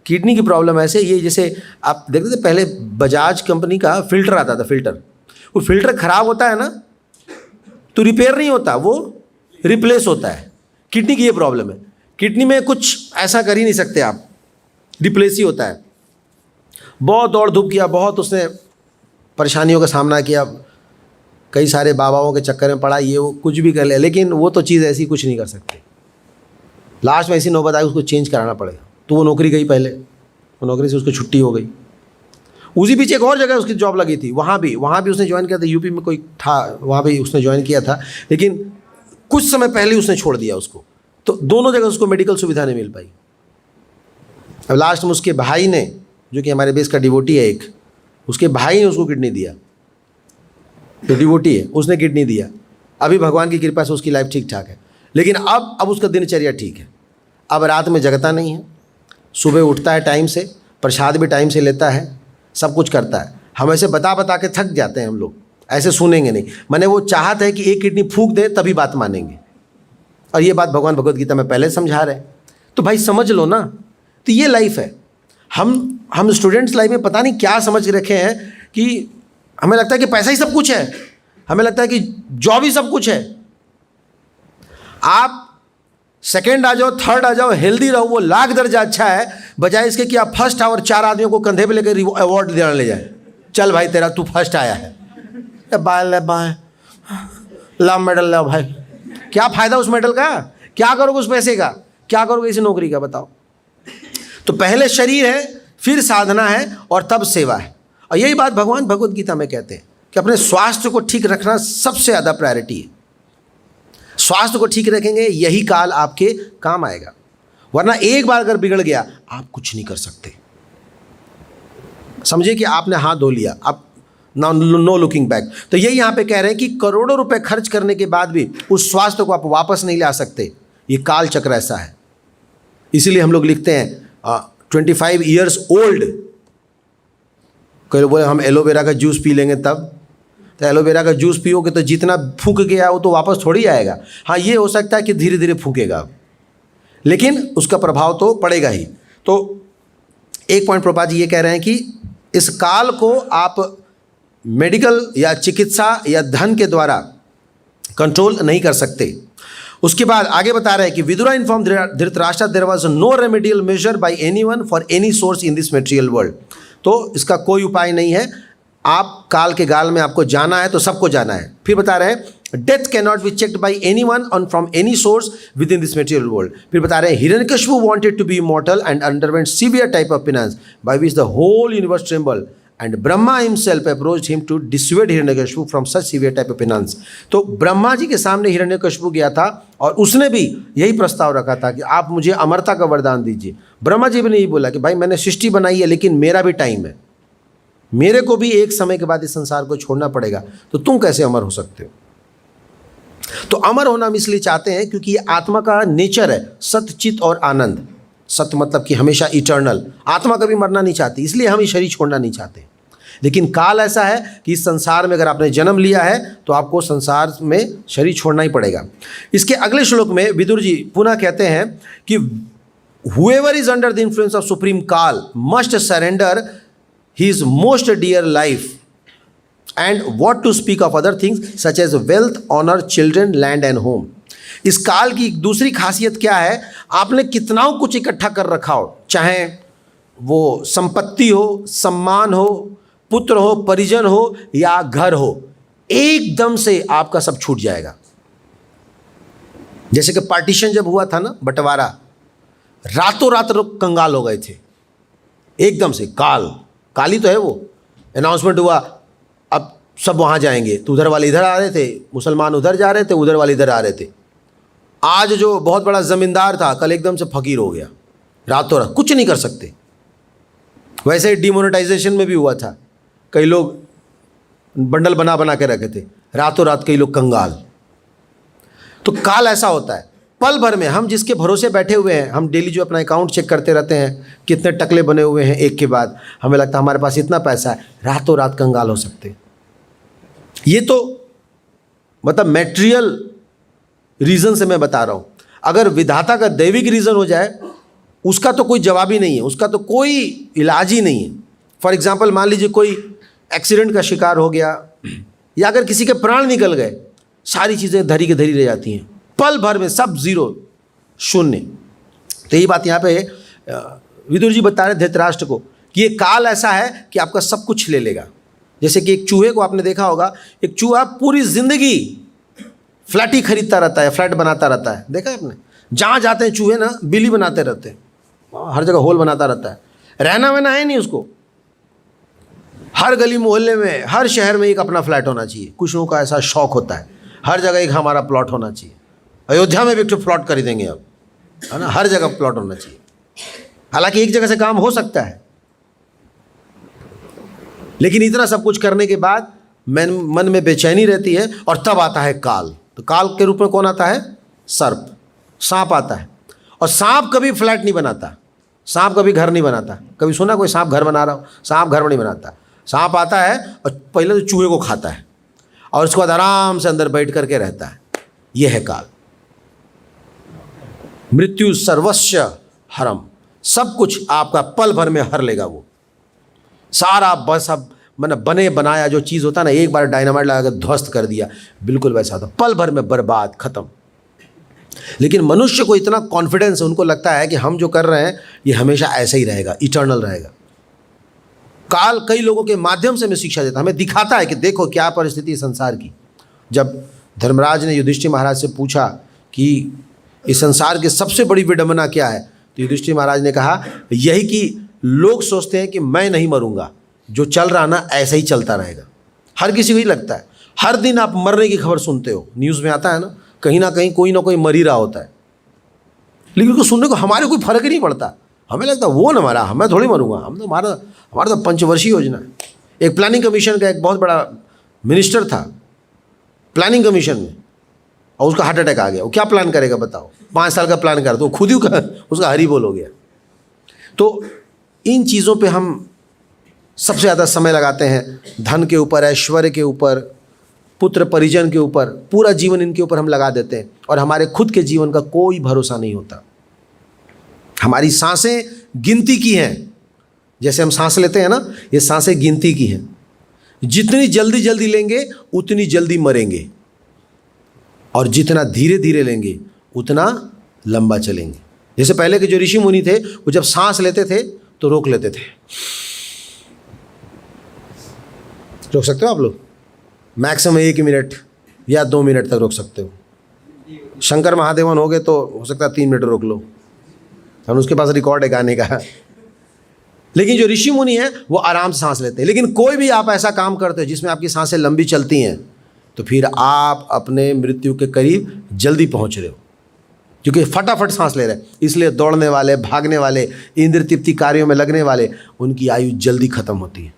किडनी की प्रॉब्लम ऐसे ये, जैसे आप देखते थे पहले बजाज कंपनी का फिल्टर आता था, फिल्टर, वो फिल्टर खराब होता है ना तो रिपेयर नहीं होता, वो रिप्लेस होता है। किडनी की ये प्रॉब्लम है, किडनी में कुछ ऐसा कर ही नहीं सकते आप, रिप्लेस ही होता है। बहुत दौड़ धूप किया, बहुत उसने परेशानियों का सामना किया, कई सारे बाबाओं के चक्कर में पड़ा, ये वो कुछ भी कर लिया, लेकिन वो तो चीज़ ऐसी कुछ नहीं कर सकते। लास्ट में ऐसी नौबत आई उसको चेंज कराना पड़ेगा। तो वो नौकरी गई, पहले वो नौकरी से उसको छुट्टी हो गई। उसी बीच एक और जगह उसकी जॉब लगी थी, वहाँ भी उसने ज्वाइन किया था, यूपी में कोई था, वहाँ भी उसने ज्वाइन किया था, लेकिन कुछ समय पहले उसने छोड़ दिया उसको। तो दोनों जगह उसको मेडिकल सुविधा नहीं मिल पाई। अब लास्ट में उसके भाई ने, जो कि हमारे बेस का डिवोटी है एक, उसके भाई ने उसको किडनी दिया, जो डिवोटी है उसने किडनी दिया। अभी भगवान की कृपा से उसकी लाइफ ठीक ठाक है, लेकिन अब उसका दिनचर्या ठीक है। अब रात में जगता नहीं है, सुबह उठता है टाइम से, प्रसाद भी टाइम से लेता है, सब कुछ करता है। हम ऐसे बता बता के थक जाते हैं हम लोग, ऐसे सुनेंगे नहीं। मैंने वो चाहत है कि एक किडनी फूंक दे तभी बात मानेंगे, और ये बात भगवान भगवद गीता में पहले समझा रहे हैं। तो भाई समझ लो ना। तो ये लाइफ है। हम स्टूडेंट्स लाइफ में पता नहीं क्या समझ रखे हैं कि हमें लगता है कि पैसा ही सब कुछ है, हमें लगता है कि जॉब ही सब कुछ है। आप सेकंड आ जाओ, थर्ड आ जाओ, हेल्दी रहो, वो लाख दर्जा अच्छा है, बजाय इसके कि आप फर्स्ट आओ और 4 आदमियों को कंधे पे लेकर अवार्ड देने ले जाए। चल भाई तेरा तू फर्स्ट आया है, ला मेडल ला भाई। क्या फ़ायदा उस मेडल का? क्या करोगे उस पैसे का? क्या करोगे इस नौकरी का? बताओ। तो पहले शरीर है, फिर साधना है, और तब सेवा है। और यही बात भगवान भगवद गीता में कहते हैं कि अपने स्वास्थ्य को ठीक रखना सबसे ज़्यादा प्रायोरिटी है। स्वास्थ्य को ठीक रखेंगे, यही काल आपके काम आएगा, वरना एक बार अगर बिगड़ गया आप कुछ नहीं कर सकते। समझिए कि आपने हाथ धो लिया, अब नो लुकिंग बैक। तो यही यहाँ पे कह रहे हैं कि करोड़ों रुपए खर्च करने के बाद भी उस स्वास्थ्य को आप वापस नहीं ला सकते। ये काल चक्र ऐसा है। इसीलिए हम लोग लिखते हैं 25 ईयर्स ओल्ड। कई लोग बोले हम एलोवेरा का जूस पी लेंगे तब। तो एलोवेरा का जूस पियोगे तो जितना फूंक गया वो तो वापस थोड़ी आएगा। हाँ, ये हो सकता है कि धीरे धीरे फूंकेगा, लेकिन उसका प्रभाव तो पड़ेगा ही। तो एक पॉइंट प्रभुपाद जी ये कह रहे हैं कि इस काल को आप मेडिकल या चिकित्सा या धन के द्वारा कंट्रोल नहीं कर सकते। उसके बाद आगे बता रहे हैं कि Vidura inform Dhritarashtra there was no remedial measure by anyone for any source in this material world. तो इसका कोई उपाय नहीं है। आप काल के गाल में आपको जाना है तो सबको जाना है। फिर बता रहे हैं death can not be checked by anyone on from any source within this material world. फिर बता रहे हैं Hiranyakashipu wanted to be immortal and underwent severe type of penance by which the whole universe tremble and Brahma himself approached him to dissuade Hiranyakashipu from such severe type of penance। तो ब्रह्मा जी के सामने हिरण्यकशिपु गया था और उसने भी यही प्रस्ताव रखा था कि आप मुझे अमरता का वरदान दीजिए। ब्रह्मा जी भी ने यही बोला कि भाई मैंने सृष्टि बनाई है, लेकिन मेरा भी टाइम है, मेरे को भी एक समय के बाद इस संसार को छोड़ना पड़ेगा, तो तुम कैसे अमर हो सकते हो? तो अमर होना हम इसलिए चाहते हैं क्योंकि ये आत्मा का नेचर है, सत्य, चित और आनंद। सत्य मतलब कि हमेशा इटर्नल। आत्मा कभी मरना नहीं चाहती, इसलिए हम ये शरीर छोड़ना नहीं चाहते। लेकिन काल ऐसा है कि इस संसार में अगर आपने जन्म लिया है तो आपको संसार में शरीर छोड़ना ही पड़ेगा। इसके अगले श्लोक में विदुर जी पुनः कहते हैं कि whoever is under the influence of supreme काल must surrender his most dear life and what to speak of other things such as wealth, honor, children, land and home। इस काल की दूसरी खासियत क्या है? आपने कितना कुछ इकट्ठा कर रखा हो, चाहे वो संपत्ति हो, सम्मान हो, पुत्र हो, परिजन हो या घर हो, एकदम से आपका सब छूट जाएगा। जैसे कि पार्टीशन जब हुआ था ना, बंटवारा, रातों रात लोग कंगाल हो गए थे एकदम से। काली तो है वो। अनाउंसमेंट हुआ अब सब वहां जाएंगे, तो उधर वाले इधर आ रहे थे, मुसलमान उधर जा रहे थे, उधर वाले इधर आ रहे थे। आज जो बहुत बड़ा जमींदार था कल एकदम से फकीर हो गया, रातों रात, कुछ नहीं कर सकते। वैसे ही डिमोनेटाइजेशन में भी हुआ था, कई लोग बंडल बना बना के रखे थे, रातों रात कई लोग कंगाल। तो काल ऐसा होता है, पल भर में हम जिसके भरोसे बैठे हुए हैं, हम डेली जो अपना अकाउंट चेक करते रहते हैं, कितने टकले बने हुए हैं एक के बाद, हमें लगता है हमारे पास इतना पैसा है, रातों रात कंगाल हो सकते हैं। ये तो मतलब मैटेरियल रीज़न से मैं बता रहा हूँ। अगर विधाता का दैविक रीज़न हो जाए, उसका तो कोई जवाब ही नहीं है, उसका तो कोई इलाज ही नहीं है। फॉर एग्जाम्पल मान लीजिए कोई एक्सीडेंट का शिकार हो गया, या अगर किसी के प्राण निकल गए, सारी चीज़ें धरी के धरी रह जाती हैं, पल भर में सब जीरो, शून्य। तो यही बात यहाँ पे विदुर जी बता रहे धृतराष्ट्र को कि ये काल ऐसा है कि आपका सब कुछ ले लेगा। जैसे कि एक चूहे को आपने देखा होगा, एक चूहा पूरी जिंदगी फ्लैट ही खरीदता रहता है, फ्लैट बनाता रहता है, देखा है आपने? जहाँ जाते हैं चूहे ना बिल्ली बनाते रहते हैं, हर जगह होल बनाता रहता है, रहना वहना है नहीं उसको। हर गली मोहल्ले में, हर शहर में एक अपना फ्लैट होना चाहिए। कुछ लोगों का ऐसा शौक होता है, हर जगह एक हमारा प्लॉट होना चाहिए। अयोध्या में भी एक प्लॉट खरीदेंगे अब, है ना, हर जगह प्लॉट होना चाहिए। हालांकि एक जगह से काम हो सकता है, लेकिन इतना सब कुछ करने के बाद मन में बेचैनी रहती है, और तब आता है काल। तो काल के रूप में कौन आता है? सर्प, सांप आता है। और सांप कभी फ्लैट नहीं बनाता, सांप कभी घर नहीं बनाता। कभी सुना कोई सांप घर बना रहा हो? सांप घर नहीं बनाता। सांप आता है और पहले तो चूहे को खाता है, और उसके बाद आराम से अंदर बैठ करके रहता है। यह है काल। मृत्यु सर्वस्व हरम, सब कुछ आपका पल भर में हर लेगा वो सारा। बस अब मैंने बने बनाया जो चीज़ होता है ना, एक बार डायनामाइट लगा कर ध्वस्त कर दिया, बिल्कुल वैसा होता, पल भर में बर्बाद, खत्म। लेकिन मनुष्य को इतना कॉन्फिडेंस है, उनको लगता है कि हम जो कर रहे हैं ये हमेशा ऐसा ही रहेगा, इटर्नल रहेगा। काल कई लोगों के माध्यम से हमें शिक्षा देता है, हमें दिखाता है कि देखो क्या परिस्थिति है संसार की। जब धर्मराज ने युधिष्ठिर महाराज से पूछा कि इस संसार की सबसे बड़ी विडंबना क्या है, तो युधिष्ठिर महाराज ने कहा यही कि लोग सोचते हैं कि मैं नहीं मरूंगा, जो चल रहा ना ऐसा ही चलता रहेगा। हर किसी को ही लगता है, हर दिन आप मरने की खबर सुनते हो, न्यूज़ में आता है ना कहीं कोई ना कोई मर ही रहा होता है, लेकिन उसको सुनने को हमारे कोई फर्क ही नहीं पड़ता। हमें लगता है वो न मरा, मैं थोड़ी मरूंगा, हम तो हमारा तो पंचवर्षीय योजना है। एक प्लानिंग कमीशन का एक बहुत बड़ा मिनिस्टर था प्लानिंग कमीशन में, और उसका हार्ट अटैक आ गया। वो क्या प्लान करेगा बताओ? 5 साल का प्लान कर, तो खुद ही उसका हरी बोल हो गया। तो इन चीज़ों पे हम सबसे ज़्यादा समय लगाते हैं, धन के ऊपर, ऐश्वर्य के ऊपर, पुत्र परिजन के ऊपर, पूरा जीवन इनके ऊपर हम लगा देते हैं, और हमारे खुद के जीवन का कोई भरोसा नहीं होता। हमारी सांसें गिनती की हैं, जैसे हम सांस लेते हैं ना, ये सांसें गिनती की हैं। जितनी जल्दी जल्दी लेंगे उतनी जल्दी मरेंगे, और जितना धीरे धीरे लेंगे उतना लंबा चलेंगे। जैसे पहले के जो ऋषि मुनि थे, वो जब सांस लेते थे तो रोक लेते थे। रोक सकते हो आप लोग? मैक्सिमम 1 मिनट या 2 मिनट तक रोक सकते हो। शंकर महादेवन हो गए तो हो सकता है 3 मिनट रोक लो, हम उसके पास रिकॉर्ड है गाने का। लेकिन जो ऋषि मुनि हैं वो आराम से सांस लेते हैं। लेकिन कोई भी आप ऐसा काम करते हो जिसमें आपकी सांसें लंबी चलती हैं, तो फिर आप अपने मृत्यु के करीब जल्दी पहुंच रहे हो, क्योंकि फटाफट सांस ले रहे हैं। इसलिए दौड़ने वाले, भागने वाले, इंद्र तृप्ति कार्यों में लगने वाले, उनकी आयु जल्दी खत्म होती है।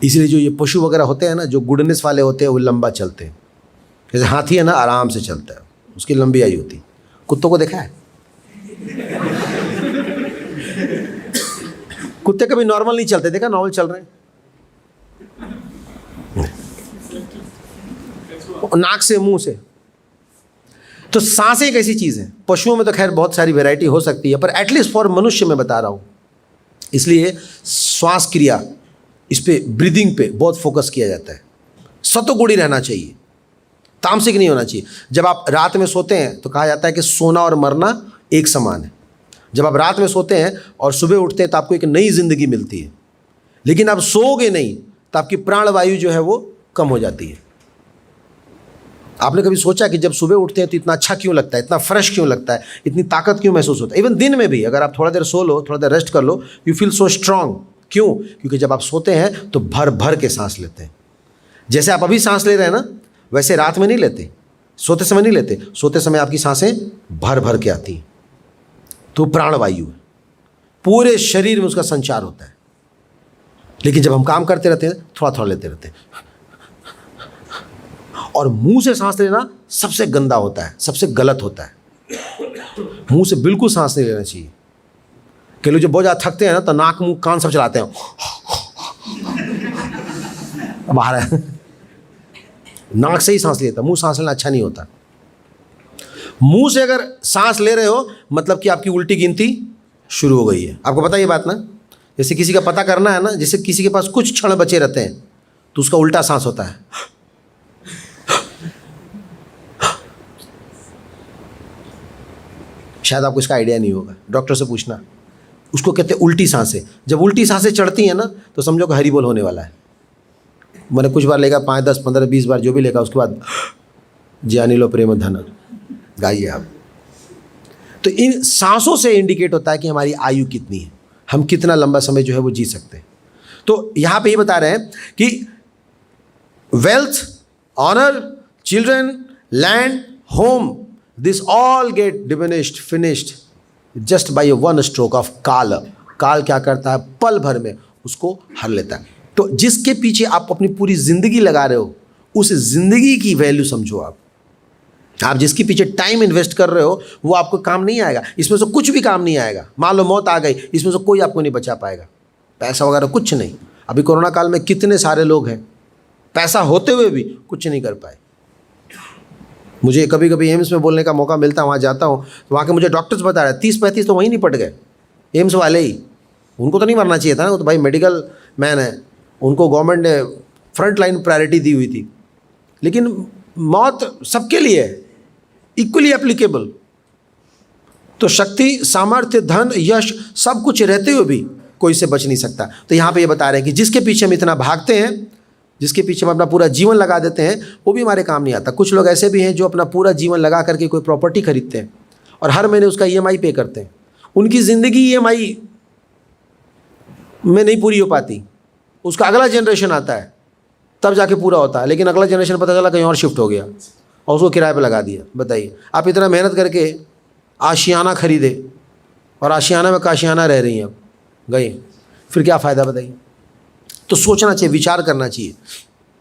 इसलिए जो ये पशु वगैरह होते हैं ना, जो गुडनेस वाले होते हैं, वो लंबा चलते हैं। जैसे हाथी है ना, आराम से चलता है, उसकी लंबी आयु होती है। कुत्तों को देखा है? कुत्ते कभी नॉर्मल नहीं चलते, देखा? नॉर्मल चल रहे हैं, नाक से, मुंह से। तो सांसें एक ऐसी चीज़ है, पशुओं में तो खैर बहुत सारी वैरायटी हो सकती है, पर एटलीस्ट फॉर मनुष्य में बता रहा हूँ। इसलिए श्वास क्रिया, इस पे, ब्रीदिंग पे बहुत फोकस किया जाता है। सतोगुणी रहना चाहिए, तामसिक नहीं होना चाहिए। जब आप रात में सोते हैं तो कहा जाता है कि सोना और मरना एक समान है। जब आप रात में सोते हैं और सुबह उठते हैं तो आपको एक नई जिंदगी मिलती है। लेकिन आप सोओगे नहीं तो आपकी प्राणवायु जो है वो कम हो जाती है। आपने कभी सोचा कि जब सुबह उठते हैं तो इतना अच्छा क्यों लगता है, इतना फ्रेश क्यों लगता है, इतनी ताकत क्यों महसूस होता है? इवन दिन में भी अगर आप थोड़ा देर सो लो, थोड़ा देर रेस्ट कर लो, यू फील सो स्ट्रांग। क्यों? क्योंकि जब आप सोते हैं तो भर भर के सांस लेते हैं। जैसे आप अभी सांस ले रहे हैं ना, वैसे रात में नहीं लेते, सोते समय नहीं लेते। सोते समय आपकी सांसें भर भर के आती हैं, तो प्राणवायु है, पूरे शरीर में उसका संचार होता है। लेकिन जब हम काम करते रहते हैं, थोड़ा थोड़ा लेते रहते हैं। और मुंह से सांस लेना सबसे गंदा होता है, सबसे गलत होता है। मुंह से बिल्कुल सांस नहीं लेना चाहिए। कई लोग जब बहुत ज़्यादा थकते हैं ना, तो नाक, मुंह, कान सब चलाते हैं, बाहर है। नाक से ही सांस लेता, मुंह सांस लेना अच्छा नहीं होता। मुंह से अगर सांस ले रहे हो मतलब कि आपकी उल्टी गिनती शुरू हो गई है। आपको पता है ये बात ना? जैसे किसी का पता करना है ना, जैसे किसी के पास कुछ क्षण बचे रहते हैं तो उसका उल्टा सांस होता है। शायद आपको इसका आइडिया नहीं होगा, डॉक्टर से पूछना। उसको कहते हैं उल्टी सांसें। जब उल्टी सांसें चढ़ती हैं ना तो समझो कि हरी बोल होने वाला है। मैंने कुछ बार लेगा, 5, 10, 15, 20 बार जो भी लेगा, उसके बाद ज्ञानिलो प्रेम धन गाइए आप। तो इन सांसों से इंडिकेट होता है कि हमारी आयु कितनी है, हम कितना लंबा समय जो है वो जी सकते हैं। तो यहाँ पे ये बता रहे हैं कि wealth, honour, children, land, home, this all get diminished, finished just by one stroke of kaal. काल क्या करता है, पल भर में उसको हर लेता है। तो जिसके पीछे आप अपनी पूरी जिंदगी लगा रहे हो, उस जिंदगी की वैल्यू समझो। आप जिसके पीछे टाइम इन्वेस्ट कर रहे हो वो आपको काम नहीं आएगा, इसमें से कुछ भी काम नहीं आएगा। मान लो मौत आ गई, इसमें से कोई आपको नहीं बचा पाएगा, पैसा वगैरह कुछ नहीं। अभी कोरोना काल में कितने सारे लोग हैं पैसा होते हुए भी कुछ नहीं कर पाए। मुझे कभी कभी एम्स में बोलने का मौका मिलता है, वहाँ जाता हूँ तो वहाँ के मुझे डॉक्टर्स बता रहे हैं 30-35 तो वहीं निपट गए, एम्स वाले ही। उनको तो नहीं मरना चाहिए था ना, वो तो भाई मेडिकल मैन है, उनको गवर्नमेंट ने फ्रंट लाइन प्रायोरिटी दी हुई थी। लेकिन मौत सबके लिए है, इक्वली एप्लीकेबल। तो शक्ति, सामर्थ्य, धन, यश सब कुछ रहते हुए भी कोई से बच नहीं सकता। तो यहाँ पे ये बता रहे हैं कि जिसके पीछे हम इतना भागते हैं, जिसके पीछे हम अपना पूरा जीवन लगा देते हैं, वो भी हमारे काम नहीं आता। कुछ लोग ऐसे भी हैं जो अपना पूरा जीवन लगा करके कोई प्रॉपर्टी खरीदते हैं और हर महीने उसका EMI पे करते हैं। उनकी ज़िंदगी EMI में नहीं पूरी हो पाती, उसका अगला जनरेशन आता है तब जाके पूरा होता है। लेकिन अगला जनरेशन पता चला कहीं और शिफ्ट हो गया और उसको किराए पे लगा दिया। बताइए, आप इतना मेहनत करके आशियाना खरीदे और आशियाना में काशियाना रह रही हैं, अब गई, फिर क्या फ़ायदा बताइए। तो सोचना चाहिए, विचार करना चाहिए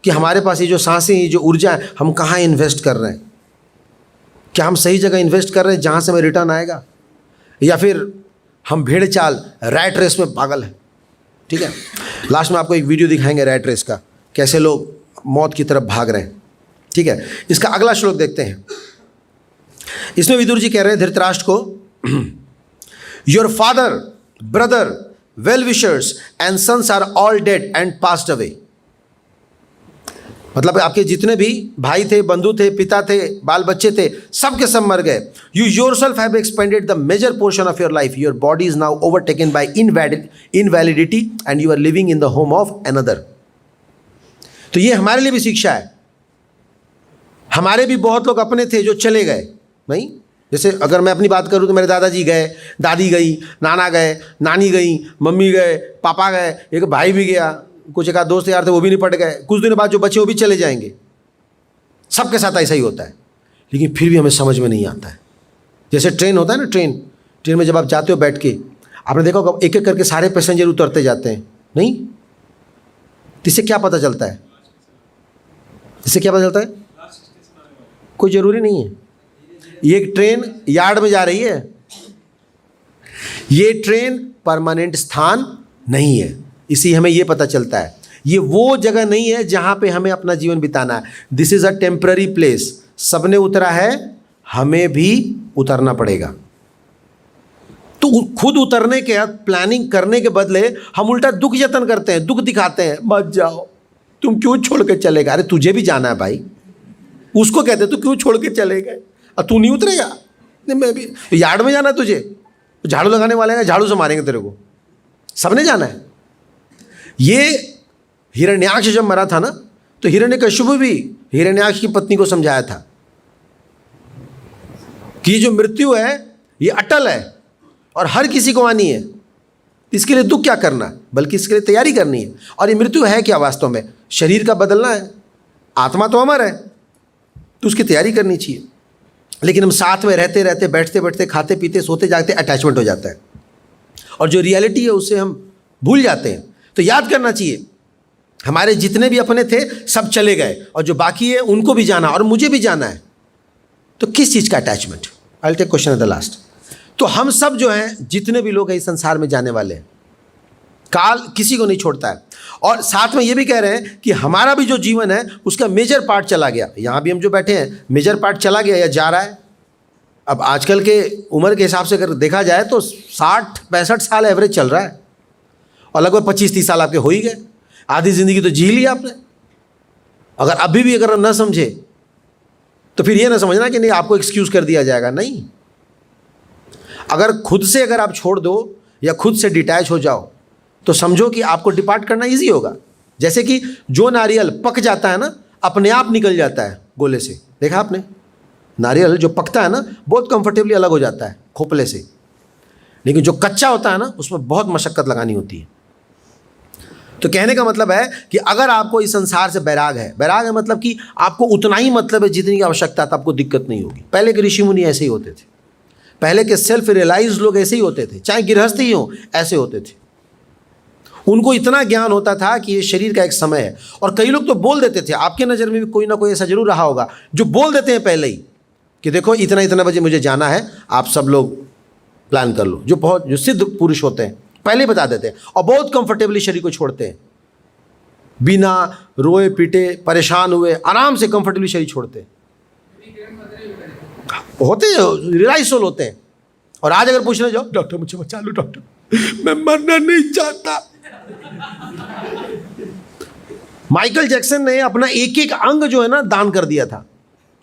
कि हमारे पास ये जो सांसें, ये जो ऊर्जा है, हम कहाँ इन्वेस्ट कर रहे हैं। क्या हम सही जगह इन्वेस्ट कर रहे हैं जहाँ से हमें रिटर्न आएगा, या फिर हम भेड़ चाल रैट रेस में पागल है। ठीक है, लास्ट में आपको एक वीडियो दिखाएंगे रैट रेस का, कैसे लोग मौत की तरफ भाग रहे हैं। ठीक है, इसका अगला श्लोक देखते हैं। इसमें विदुर जी कह रहे हैं धृतराष्ट्र को, your father, brother, well wishers and sons are all dead and passed away. मतलब आपके जितने भी भाई थे, बंधु थे, पिता थे, बाल बच्चे थे, सब के सब मर गए। You yourself have expended the major portion of your life, your body is now overtaken by invalidity and you are living in the home of another. तो ये हमारे लिए भी शिक्षा है। हमारे भी बहुत लोग अपने थे जो चले गए। नहीं, जैसे अगर मैं अपनी बात करूं तो मेरे दादाजी गए, दादी गई, नाना गए, नानी गई, मम्मी गए, पापा गए, एक भाई भी गया, कुछ एक आध दोस्त यार थे वो भी निपट गए, कुछ दिन बाद जो बचे वो भी चले जाएंगे। सबके साथ ऐसा ही होता है। लेकिन फिर भी हमें समझ में नहीं आता है। जैसे ट्रेन होता है ना, ट्रेन में जब आप जाते हो बैठ के, आपने देखा होगा एक एक करके सारे पैसेंजर उतरते जाते हैं। नहीं, इससे क्या पता चलता है, इससे क्या पता चलता है, कोई ज़रूरी नहीं है। ये ट्रेन यार्ड में जा रही है, ये ट्रेन परमानेंट स्थान नहीं है। इसी हमें ये पता चलता है ये वो जगह नहीं है जहां पे हमें अपना जीवन बिताना है। This is a temporary place. सबने उतरा है, हमें भी उतरना पड़ेगा। तो खुद उतरने के बाद प्लानिंग करने के बदले हम उल्टा दुख यत्न करते हैं, दुख दिखाते हैं, मत जाओ, तुम क्यों छोड़ के चले गए। अरे तुझे भी जाना है भाई, उसको कहते तू क्यों छोड़ के चले गए, और तू नहीं उतरेगा। नहीं, मैं भी यार्ड में जाना है तुझे, झाड़ू लगाने वाले हैं, झाड़ू से मारेंगे तेरे को। सबने जाना है। ये हिरण्याक्ष जब मरा था ना, तो हिरण्यकश्यप भी हिरण्याक्ष की पत्नी को समझाया था कि ये जो मृत्यु है ये अटल है और हर किसी को आनी है। इसके लिए दुख क्या करना, बल्कि इसके लिए तैयारी करनी है। और ये मृत्यु है क्या वास्तव में, शरीर का बदलना है, आत्मा तो अमर है, तो उसकी तैयारी करनी चाहिए। लेकिन हम साथ में रहते रहते, बैठते बैठते, खाते पीते, सोते जागते अटैचमेंट हो जाता है और जो रियलिटी है उससे हम भूल जाते हैं। तो याद करना चाहिए, हमारे जितने भी अपने थे सब चले गए और जो बाकी है उनको भी जाना और मुझे भी जाना है। तो किस चीज़ का attachment, I will take question at the last. तो हम सब जो हैं, जितने भी लोग हैं इस संसार में जाने वाले हैं, काल किसी को नहीं छोड़ता है। और साथ में ये भी कह रहे हैं कि हमारा भी जो जीवन है उसका मेजर पार्ट चला गया। यहाँ भी हम जो बैठे हैं मेजर पार्ट चला गया या जा रहा है। अब आजकल के उम्र के हिसाब से अगर देखा जाए तो 60-65 साल एवरेज चल रहा है और लगभग 25-30 साल आपके हो ही गए। आधी ज़िंदगी तो जी ली आपने। अगर अभी भी अगर न समझे तो फिर ये ना समझना कि नहीं आपको एक्सक्यूज़ कर दिया जाएगा। नहीं, अगर खुद से अगर आप छोड़ दो या खुद से डिटैच हो जाओ तो समझो कि आपको डिपार्ट करना इजी होगा। जैसे कि जो नारियल पक जाता है ना, अपने आप निकल जाता है गोले से, देखा आपने? नारियल जो पकता है ना बहुत कंफर्टेबली अलग हो जाता है खोपले से, लेकिन जो कच्चा होता है ना उसमें बहुत मशक्कत लगानी होती है। तो कहने का मतलब है कि अगर आपको इस संसार से बैराग है मतलब कि आपको उतना ही मतलब है जितनी की आवश्यकता है, तो आपको दिक्कत नहीं होगी। पहले के ऋषि मुनि ऐसे ही होते थे, पहले के सेल्फ रियलाइज लोग ऐसे ही होते थे, चाहे गृहस्थ ही हो ऐसे होते थे। उनको इतना ज्ञान होता था कि ये शरीर का एक समय है। और कई लोग तो बोल देते थे, आपके नज़र में भी कोई ना कोई ऐसा जरूर रहा होगा जो बोल देते हैं पहले ही कि देखो इतना इतना बजे मुझे जाना है, आप सब लोग प्लान कर लो। जो सिद्ध पुरुष होते हैं पहले बता देते हैं और बहुत कंफर्टेबली शरीर को छोड़ते हैं, बिना रोए पीटे परेशान हुए आराम से कंफर्टेबली शरीर छोड़ते हैं। होते रियलाइज सोल होते हैं। और आज अगर पूछने जाओ, डॉक्टर मुझे बचा लो डॉक्टर, मैं मरना नहीं चाहता। माइकल जैक्सन ने अपना एक एक अंग जो है ना दान कर दिया था,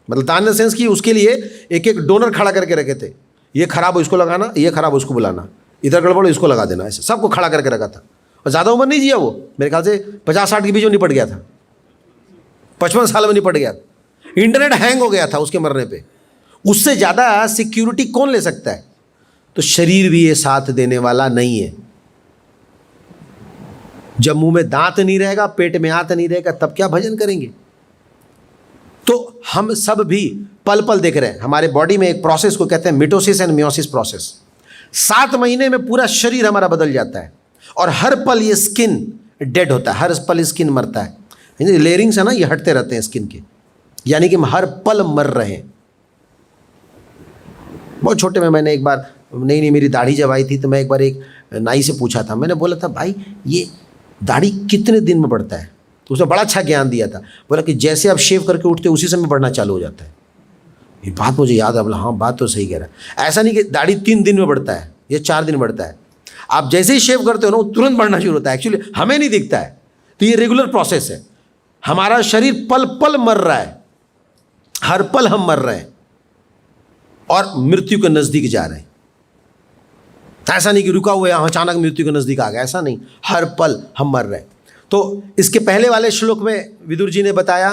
मतलब दान इन द सेंस कि उसके लिए एक एक डोनर खड़ा करके रखे थे। ये खराब हो इसको लगाना, ये खराब हो इसको बुलाना, इधर गड़बड़ इसको लगा देना, ऐसे सबको खड़ा करके रखा था। और ज़्यादा उम्र नहीं जिया वो, मेरे ख्याल से 50-60 के बीच में निपट गया था, 55 साल में निपट गया। इंटरनेट हैंग हो गया था उसके मरने पे। उससे ज़्यादा सिक्योरिटी कौन ले सकता है? तो शरीर भी ये साथ देने वाला नहीं है। जब मुंह में दांत नहीं रहेगा, पेट में आंत नहीं रहेगा, तब क्या भजन करेंगे? तो हम सब भी पल पल देख रहे हैं, हमारे बॉडी में एक प्रोसेस को कहते हैं मिटोसिस एंड मियोसिस प्रोसेस। 7 महीने में पूरा शरीर हमारा बदल जाता है और हर पल ये स्किन डेड होता है, हर पल स्किन मरता है। लेयरिंग्स है ना, ये हटते रहते हैं स्किन के, यानी कि हम हर पल मर रहे हैं। बहुत छोटे में मैंने एक बार, नहीं मेरी दाढ़ी जब आई थी तो मैं एक बार एक नाई से पूछा था, मैंने बोला था भाई ये दाढ़ी कितने दिन में बढ़ता है? तो उसने बड़ा अच्छा ज्ञान दिया था, बोला कि जैसे आप शेव करके उठते उसी समय बढ़ना चालू हो जाता है। ये बात मुझे याद है, बोला हाँ बात तो सही कह रहा है। ऐसा नहीं कि दाढ़ी 3 दिन में बढ़ता है या 4 दिन बढ़ता है, आप जैसे ही शेव करते हो ना वो तुरंत बढ़ना शुरू होता है। एक्चुअली हमें नहीं दिखता है, तो ये रेगुलर प्रोसेस है। हमारा शरीर पल पल मर रहा है, हर पल हम मर रहे हैं और मृत्यु के नज़दीक जा रहे हैं। ऐसा नहीं कि रुका हुआ है अचानक मृत्यु के नज़दीक आ गया, ऐसा नहीं, हर पल हम मर रहे हैं। तो इसके पहले वाले श्लोक में विदुर जी ने बताया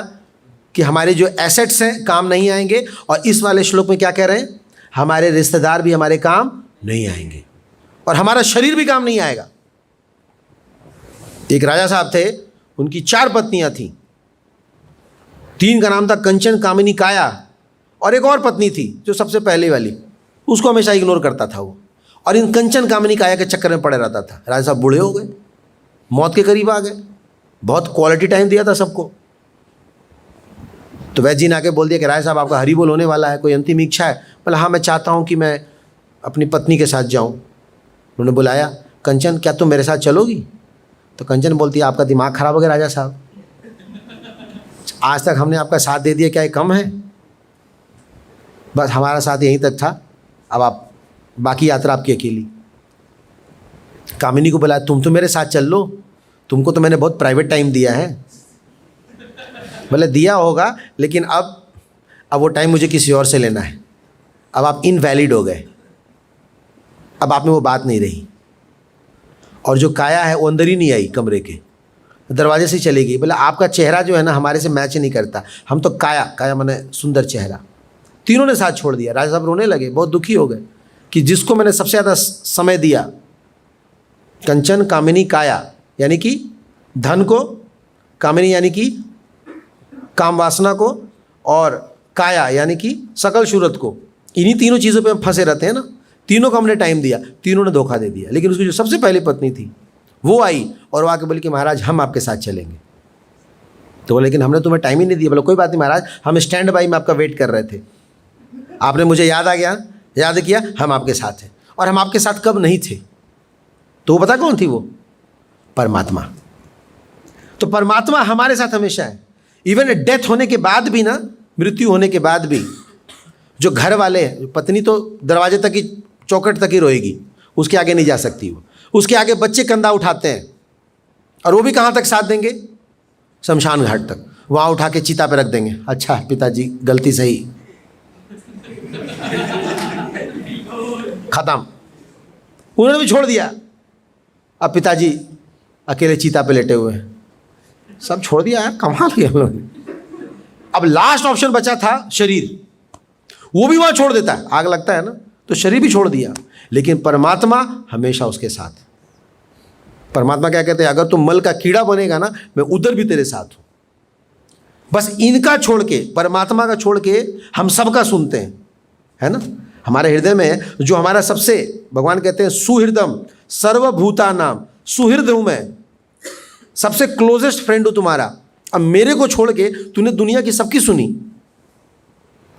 कि हमारे जो एसेट्स हैं काम नहीं आएंगे, और इस वाले श्लोक में क्या कह रहे हैं? हमारे रिश्तेदार भी हमारे काम नहीं आएंगे और हमारा शरीर भी काम नहीं आएगा। एक राजा साहब थे, उनकी 4 पत्नियां थीं। 3 का नाम था कंचन, कामिनी, काया, और एक और पत्नी थी जो सबसे पहले वाली, उसको हमेशा इग्नोर करता था वो, और इन कंचन कामिनी काया के चक्कर में पड़े रहता था। राजा साहब बूढ़े हो गए, मौत के करीब आ गए, बहुत क्वालिटी टाइम दिया था सबको। तो वैद्य जी ने आके बोल दिया कि राजा साहब आपका हरि बोल होने वाला है, कोई अंतिम इच्छा है? बोला हाँ मैं चाहता हूँ कि मैं अपनी पत्नी के साथ जाऊँ। उन्होंने बुलाया, कंचन क्या तुम मेरे साथ चलोगी? तो कंचन बोलती है आपका दिमाग खराब हो गया राजा साहब, आज तक हमने आपका साथ दे दिया, क्या ये कम है? बस हमारा साथ यहीं तक था, अब आप बाकी यात्रा आपकी अकेली। कामिनी को बुलाया, तुम तो मेरे साथ चल लो, तुमको तो मैंने बहुत प्राइवेट टाइम दिया है। बोले दिया होगा, लेकिन अब वो टाइम मुझे किसी और से लेना है, अब आप इनवैलिड हो गए, अब आप में वो बात नहीं रही। और जो काया है वो अंदर ही नहीं आई, कमरे के दरवाजे से चली गई। बोला आपका चेहरा जो है ना हमारे से मैच नहीं करता, हम तो काया माने सुंदर चेहरा। तीनों ने साथ छोड़ दिया। राजा साहब रोने लगे, बहुत दुखी हो गए कि जिसको मैंने सबसे ज़्यादा समय दिया, कंचन कामिनी काया यानी कि धन को, कामिनी यानी कि काम वासना को, और काया यानी कि सकल सूरत को, इन्हीं तीनों चीज़ों पे हम फंसे रहते हैं ना। तीनों को हमने टाइम दिया, तीनों ने धोखा दे दिया। लेकिन उसकी जो सबसे पहली पत्नी थी वो आई और वो आके बोली कि महाराज हम आपके साथ चलेंगे। तो बोले लेकिन हमने तुम्हें टाइम ही नहीं दिया। बोला कोई बात नहीं महाराज, हम स्टैंड बाई में आपका वेट कर रहे थे, आपने मुझे याद आ गया, याद किया, हम आपके साथ हैं। और हम आपके साथ कब नहीं थे? तो वो पता कौन थी? वो परमात्मा। तो परमात्मा हमारे साथ हमेशा है। इवन डेथ होने के बाद भी ना, मृत्यु होने के बाद भी जो घर वाले, पत्नी तो दरवाजे तक ही, चौखट तक ही रोएगी, उसके आगे नहीं जा सकती वो। उसके आगे बच्चे कंधा उठाते हैं, और वो भी कहाँ तक साथ देंगे? शमशान घाट तक, वहाँ उठा के चिता पे रख देंगे। अच्छा पिताजी गलती सही। खत्म, उन्होंने भी छोड़ दिया। अब पिताजी अकेले चीता पे लेटे हुए हैं, सब छोड़ दिया यार, कमाल किया हम लोगों ने। अब लास्ट ऑप्शन बचा था शरीर, वो भी वहां छोड़ देता है, आग लगता है ना, तो शरीर भी छोड़ दिया, लेकिन परमात्मा हमेशा उसके साथ। परमात्मा क्या कहते हैं, अगर तुम मल का कीड़ा बनेगा ना, मैं उधर भी तेरे साथ हूं। बस इनका छोड़ के, परमात्मा का छोड़ के हम सबका सुनते हैं, है ना। हमारे हृदय में जो हमारा सबसे, भगवान कहते हैं सुहृदम सर्वभूता नाम, सुहृद हूं मैं, सबसे क्लोजेस्ट फ्रेंड हूं तुम्हारा। अब मेरे को छोड़ के तूने दुनिया की सबकी सुनी,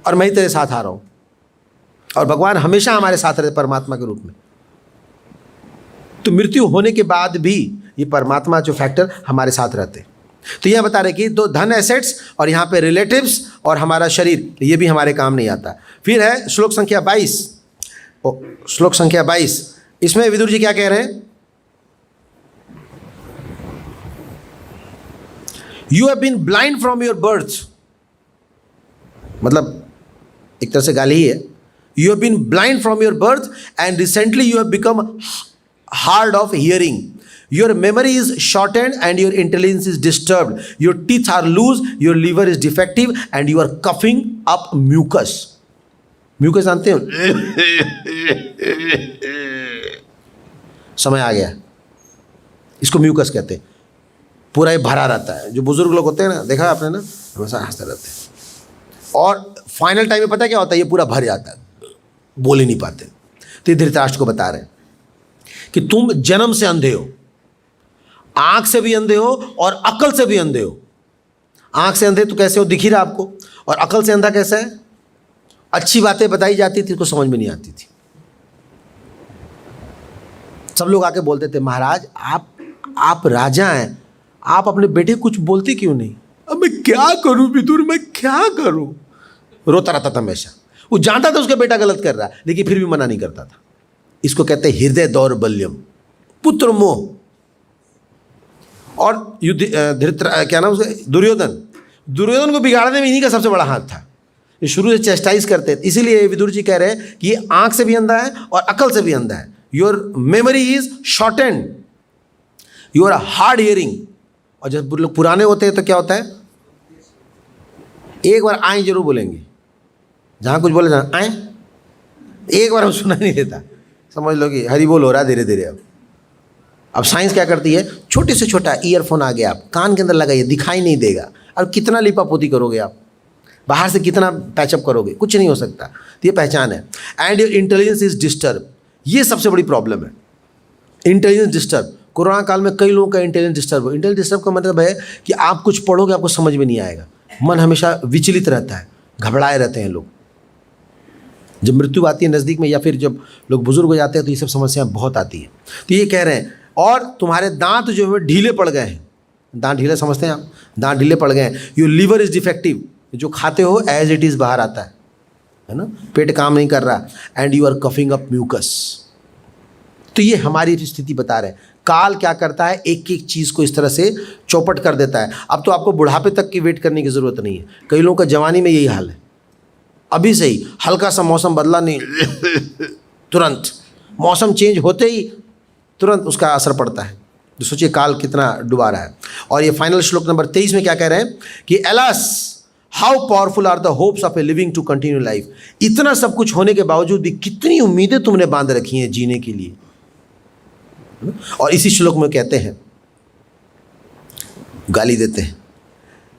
और मैं ही तेरे साथ आ रहा हूं। और भगवान हमेशा हमारे साथ रहते परमात्मा के रूप में। तो मृत्यु होने के बाद भी ये परमात्मा जो फैक्टर हमारे साथ रहते। तो यह बता रहे कि दो धन एसेट्स और यहाँ पे रिलेटिव्स और हमारा शरीर, ये भी हमारे काम नहीं आता। फिर है श्लोक संख्या 22, श्लोक संख्या 22, इसमें विदुर जी क्या कह रहे हैं, you have been blind from your birth, मतलब एक तरह से गाली ही है। You have been blind from your birth and recently you have become hard of hearing, your memory is shortened and your intelligence is disturbed, your teeth are loose, your liver is defective and you are coughing up mucus. mucus जानते हो, समय आ गया, इसको mucus कहते हैं। पूरा ये भरा रहता है, जो बुजुर्ग लोग होते हैं ना, देखा आपने ना, हमेशा हंसते रहते हैं, और फाइनल टाइम में पता क्या होता है, ये पूरा भर जाता है, बोल ही नहीं पाते। तो ये धृतराष्ट्र को बता रहे हैं कि तुम जन्म से अंधे हो, आंख से भी अंधे हो और अकल से भी अंधे हो। आंख से अंधे तो कैसे हो, दिख ही रहा आपको, और अकल से अंधा कैसा है, अच्छी बातें बताई जाती थी तो समझ में नहीं आती थी। सब लोग आके बोलते थे, महाराज आप राजा हैं, आप अपने बेटे कुछ बोलते क्यों नहीं। अब मैं क्या करूं विदुर, मैं क्या करूं, रोता रहता था हमेशा। वो जानता था उसका बेटा गलत कर रहा है, लेकिन फिर भी मना नहीं करता था। इसको कहते हैं हृदय दौर्बल्यम, पुत्र मोह। और युद्ध क्या नाम उसका, दुर्योधन को बिगाड़ने में इन्हीं का सबसे बड़ा हाथ था। ये शुरू से चेस्टाइज करते थे, इसीलिए विदुर जी कह रहे हैं कि ये आंख से भी अंधा है और अकल से भी अंधा है। Your memory is shortened, you are hard hearing. और जब लोग पुराने होते हैं तो क्या होता है, एक बार आए जरूर बोलेंगे, जहाँ कुछ बोले जहाँ आए, एक बार हम सुना नहीं देता, समझ लो कि हरी बोल हो रहा है धीरे धीरे। अब साइंस क्या करती है, छोटे से छोटा ईयरफोन आ गया, आप कान के अंदर लगाइए, दिखाई नहीं देगा। अब कितना लिपापोती करोगे आप, बाहर से कितना पैचअप करोगे, कुछ नहीं हो सकता। तो ये पहचान है। And your intelligence is disturb, ये सबसे बड़ी प्रॉब्लम है, इंटेलिजेंस डिस्टर्ब। कोरोना काल में कई लोगों का इंटेलिजेंस डिस्टर्ब हो। इंटेलिजेंस डिस्टर्ब का मतलब है कि आप कुछ पढ़ोगे आपको समझ में नहीं आएगा, मन हमेशा विचलित रहता है, घबराए रहते हैं लोग। जब मृत्यु आती है नज़दीक में, या फिर जब लोग बुजुर्ग हो जाते हैं, तो ये सब समस्याएं बहुत आती हैं। तो ये कह रहे हैं, और तुम्हारे दांत जो है ढीले पड़ गए हैं। दांत ढीले समझते हैं आप, दांत ढीले पड़ गए हैं। योर लीवर इज डिफेक्टिव, जो खाते हो एज इट इज़ बाहर आता है ना, पेट काम नहीं कर रहा। And you are coughing up mucus. तो ये हमारी स्थिति बता रहे हैं। काल क्या करता है, एक एक चीज़ को इस तरह से चौपट कर देता है। अब तो आपको बुढ़ापे तक की वेट करने की ज़रूरत नहीं है। कई लोगों का जवानी में यही हाल है, अभी से ही हल्का सा मौसम बदला नहीं, तुरंत मौसम चेंज होते ही तुरंत उसका असर पड़ता है। तो सोचिए काल कितना डुबा रहा है। और ये फाइनल श्लोक नंबर 23 में क्या कह रहे हैं कि alas how powerful are the hopes of a living to continue life. इतना सब कुछ होने के बावजूद भी कितनी उम्मीदें तुमने बांध रखी हैं जीने के लिए। और इसी श्लोक में कहते हैं, गाली देते हैं,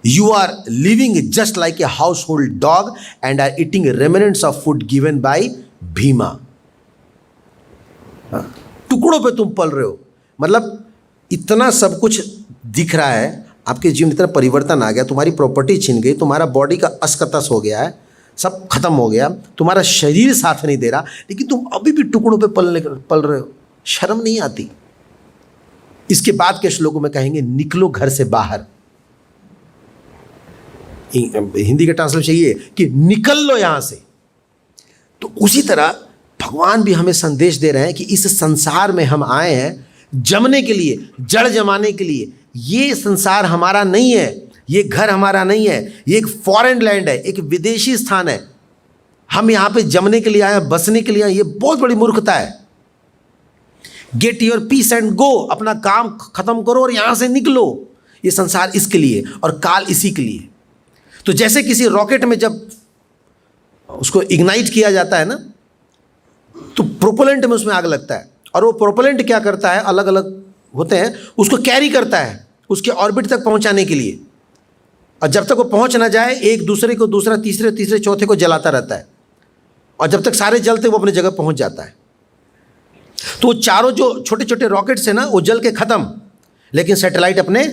you are living just like a household dog and are eating remnants of food given by Bhima. टुकड़ों पे तुम पल रहे हो, मतलब इतना सब कुछ दिख रहा है, आपके जीवन में इतना परिवर्तन आ गया, तुम्हारी प्रॉपर्टी छिन गई, तुम्हारा बॉडी का असकतस हो गया है, सब खत्म हो गया, तुम्हारा शरीर साथ नहीं दे रहा, लेकिन तुम अभी भी टुकड़ों पे पल रहे हो। शर्म नहीं आती। इसके बाद के श्लोकों में कहेंगे, निकलो घर से बाहर। हिंदी का ट्रांसलेशन ये कि निकल लो यहां से। तो उसी तरह भगवान भी हमें संदेश दे रहे हैं कि इस संसार में हम आए हैं जमने के लिए, जड़ जमाने के लिए। ये संसार हमारा नहीं है, ये घर हमारा नहीं है, ये एक फॉरेन लैंड है, एक विदेशी स्थान है। हम यहाँ पे जमने के लिए आए हैं, बसने के लिए आए, ये बहुत बड़ी मूर्खता है। Get your peace and go, अपना काम खत्म करो और यहाँ से निकलो। ये संसार इसके लिए और काल इसी के लिए। तो जैसे किसी रॉकेट में जब उसको इग्नाइट किया जाता है ना, तो प्रोपेलेंट में उसमें आग लगता है, और वो प्रोपेलेंट क्या करता है, अलग अलग होते हैं, उसको कैरी करता है उसके ऑर्बिट तक पहुंचाने के लिए। और जब तक वो पहुंच ना जाए, एक दूसरे को दूसरा तीसरे तीसरे चौथे को जलाता रहता है, और जब तक सारे जलते वो अपनी जगह पहुंच जाता है। तो वो चारों जो छोटे छोटे रॉकेट्स हैं ना, वो जल के खत्म, लेकिन सैटेलाइट अपने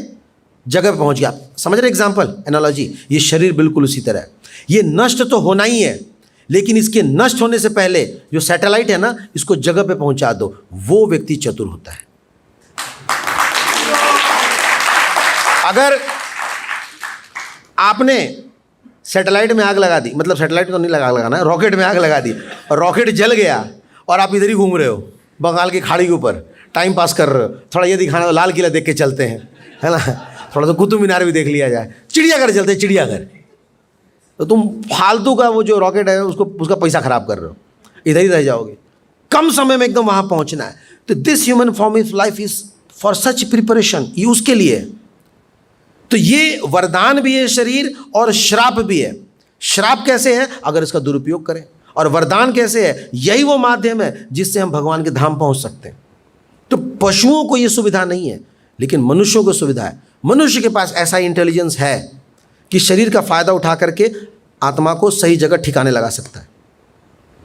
जगह पर पहुंच गया। समझ रहे एग्जाम्पल, एनालॉजी? ये शरीर बिल्कुल उसी तरह है। ये नष्ट तो होना ही है, लेकिन इसके नष्ट होने से पहले जो सैटेलाइट है ना, इसको जगह पे पहुंचा दो, वो व्यक्ति चतुर होता है। अगर आपने सैटेलाइट में आग लगा दी, मतलब सैटेलाइट को नहीं लगाना है, रॉकेट में आग लगा दी, और रॉकेट जल गया और आप इधर ही घूम रहे हो बंगाल की खाड़ी के ऊपर, टाइम पास कर रहे हो, थोड़ा ये दिखाना तो लाल किला देख के चलते हैं, है ना, थोड़ा सा कुतुब मीनार भी देख लिया जाए, चिड़ियाघर चलते हैं चिड़ियाघर, तो तुम फालतू का वो जो रॉकेट है उसका पैसा खराब कर रहे हो, इधर ही रह जाओगे। कम समय में एकदम वहाँ पहुँचना है। तो this human form of life is for such preparation, ये उसके लिए है। तो ये वरदान भी है शरीर, और श्राप भी है। श्राप कैसे है? अगर इसका दुरुपयोग करें। और वरदान कैसे है? यही वो माध्यम है जिससे हम भगवान के धाम पहुंच सकते हैं। तो पशुओं को ये सुविधा नहीं है, लेकिन मनुष्यों को सुविधा है। मनुष्य के पास ऐसा इंटेलिजेंस है कि शरीर का फायदा उठा करके आत्मा को सही जगह ठिकाने लगा सकता है।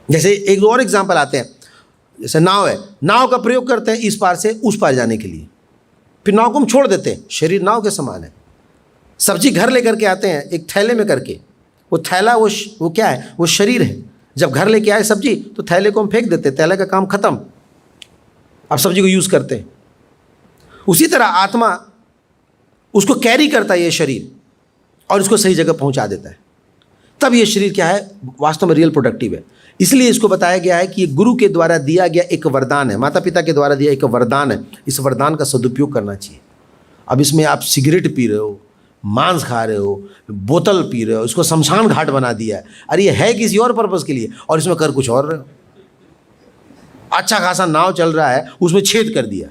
जैसे एक दो और एग्जाम्पल आते हैं, जैसे नाव है, नाव का प्रयोग करते हैं इस पार से उस पार जाने के लिए, फिर नाव को हम छोड़ देते हैं। शरीर नाव के समान है। सब्जी घर लेकर के आते हैं एक थैले में करके, वो थैला वो क्या है? वो शरीर है। जब घर लेके आए सब्जी तो थैले को हम फेंक देते, थैले का काम खत्म, अब सब्जी को यूज़ करते हैं। उसी तरह आत्मा उसको कैरी करता है ये शरीर, और इसको सही जगह पहुंचा देता है। तब ये शरीर क्या है? वास्तव में रियल प्रोडक्टिव है। इसलिए इसको बताया गया है कि ये गुरु के द्वारा दिया गया एक वरदान है, माता पिता के द्वारा दिया एक वरदान है। इस वरदान का सदुपयोग करना चाहिए। अब इसमें आप सिगरेट पी रहे हो, मांस खा रहे हो, बोतल पी रहे हो, इसको शमशान घाट बना दिया है। अरे ये है किसी और पर्पज़ के लिए, और इसमें कर कुछ और रहे हो। अच्छा खासा नाव चल रहा है, उसमें छेद कर दिया,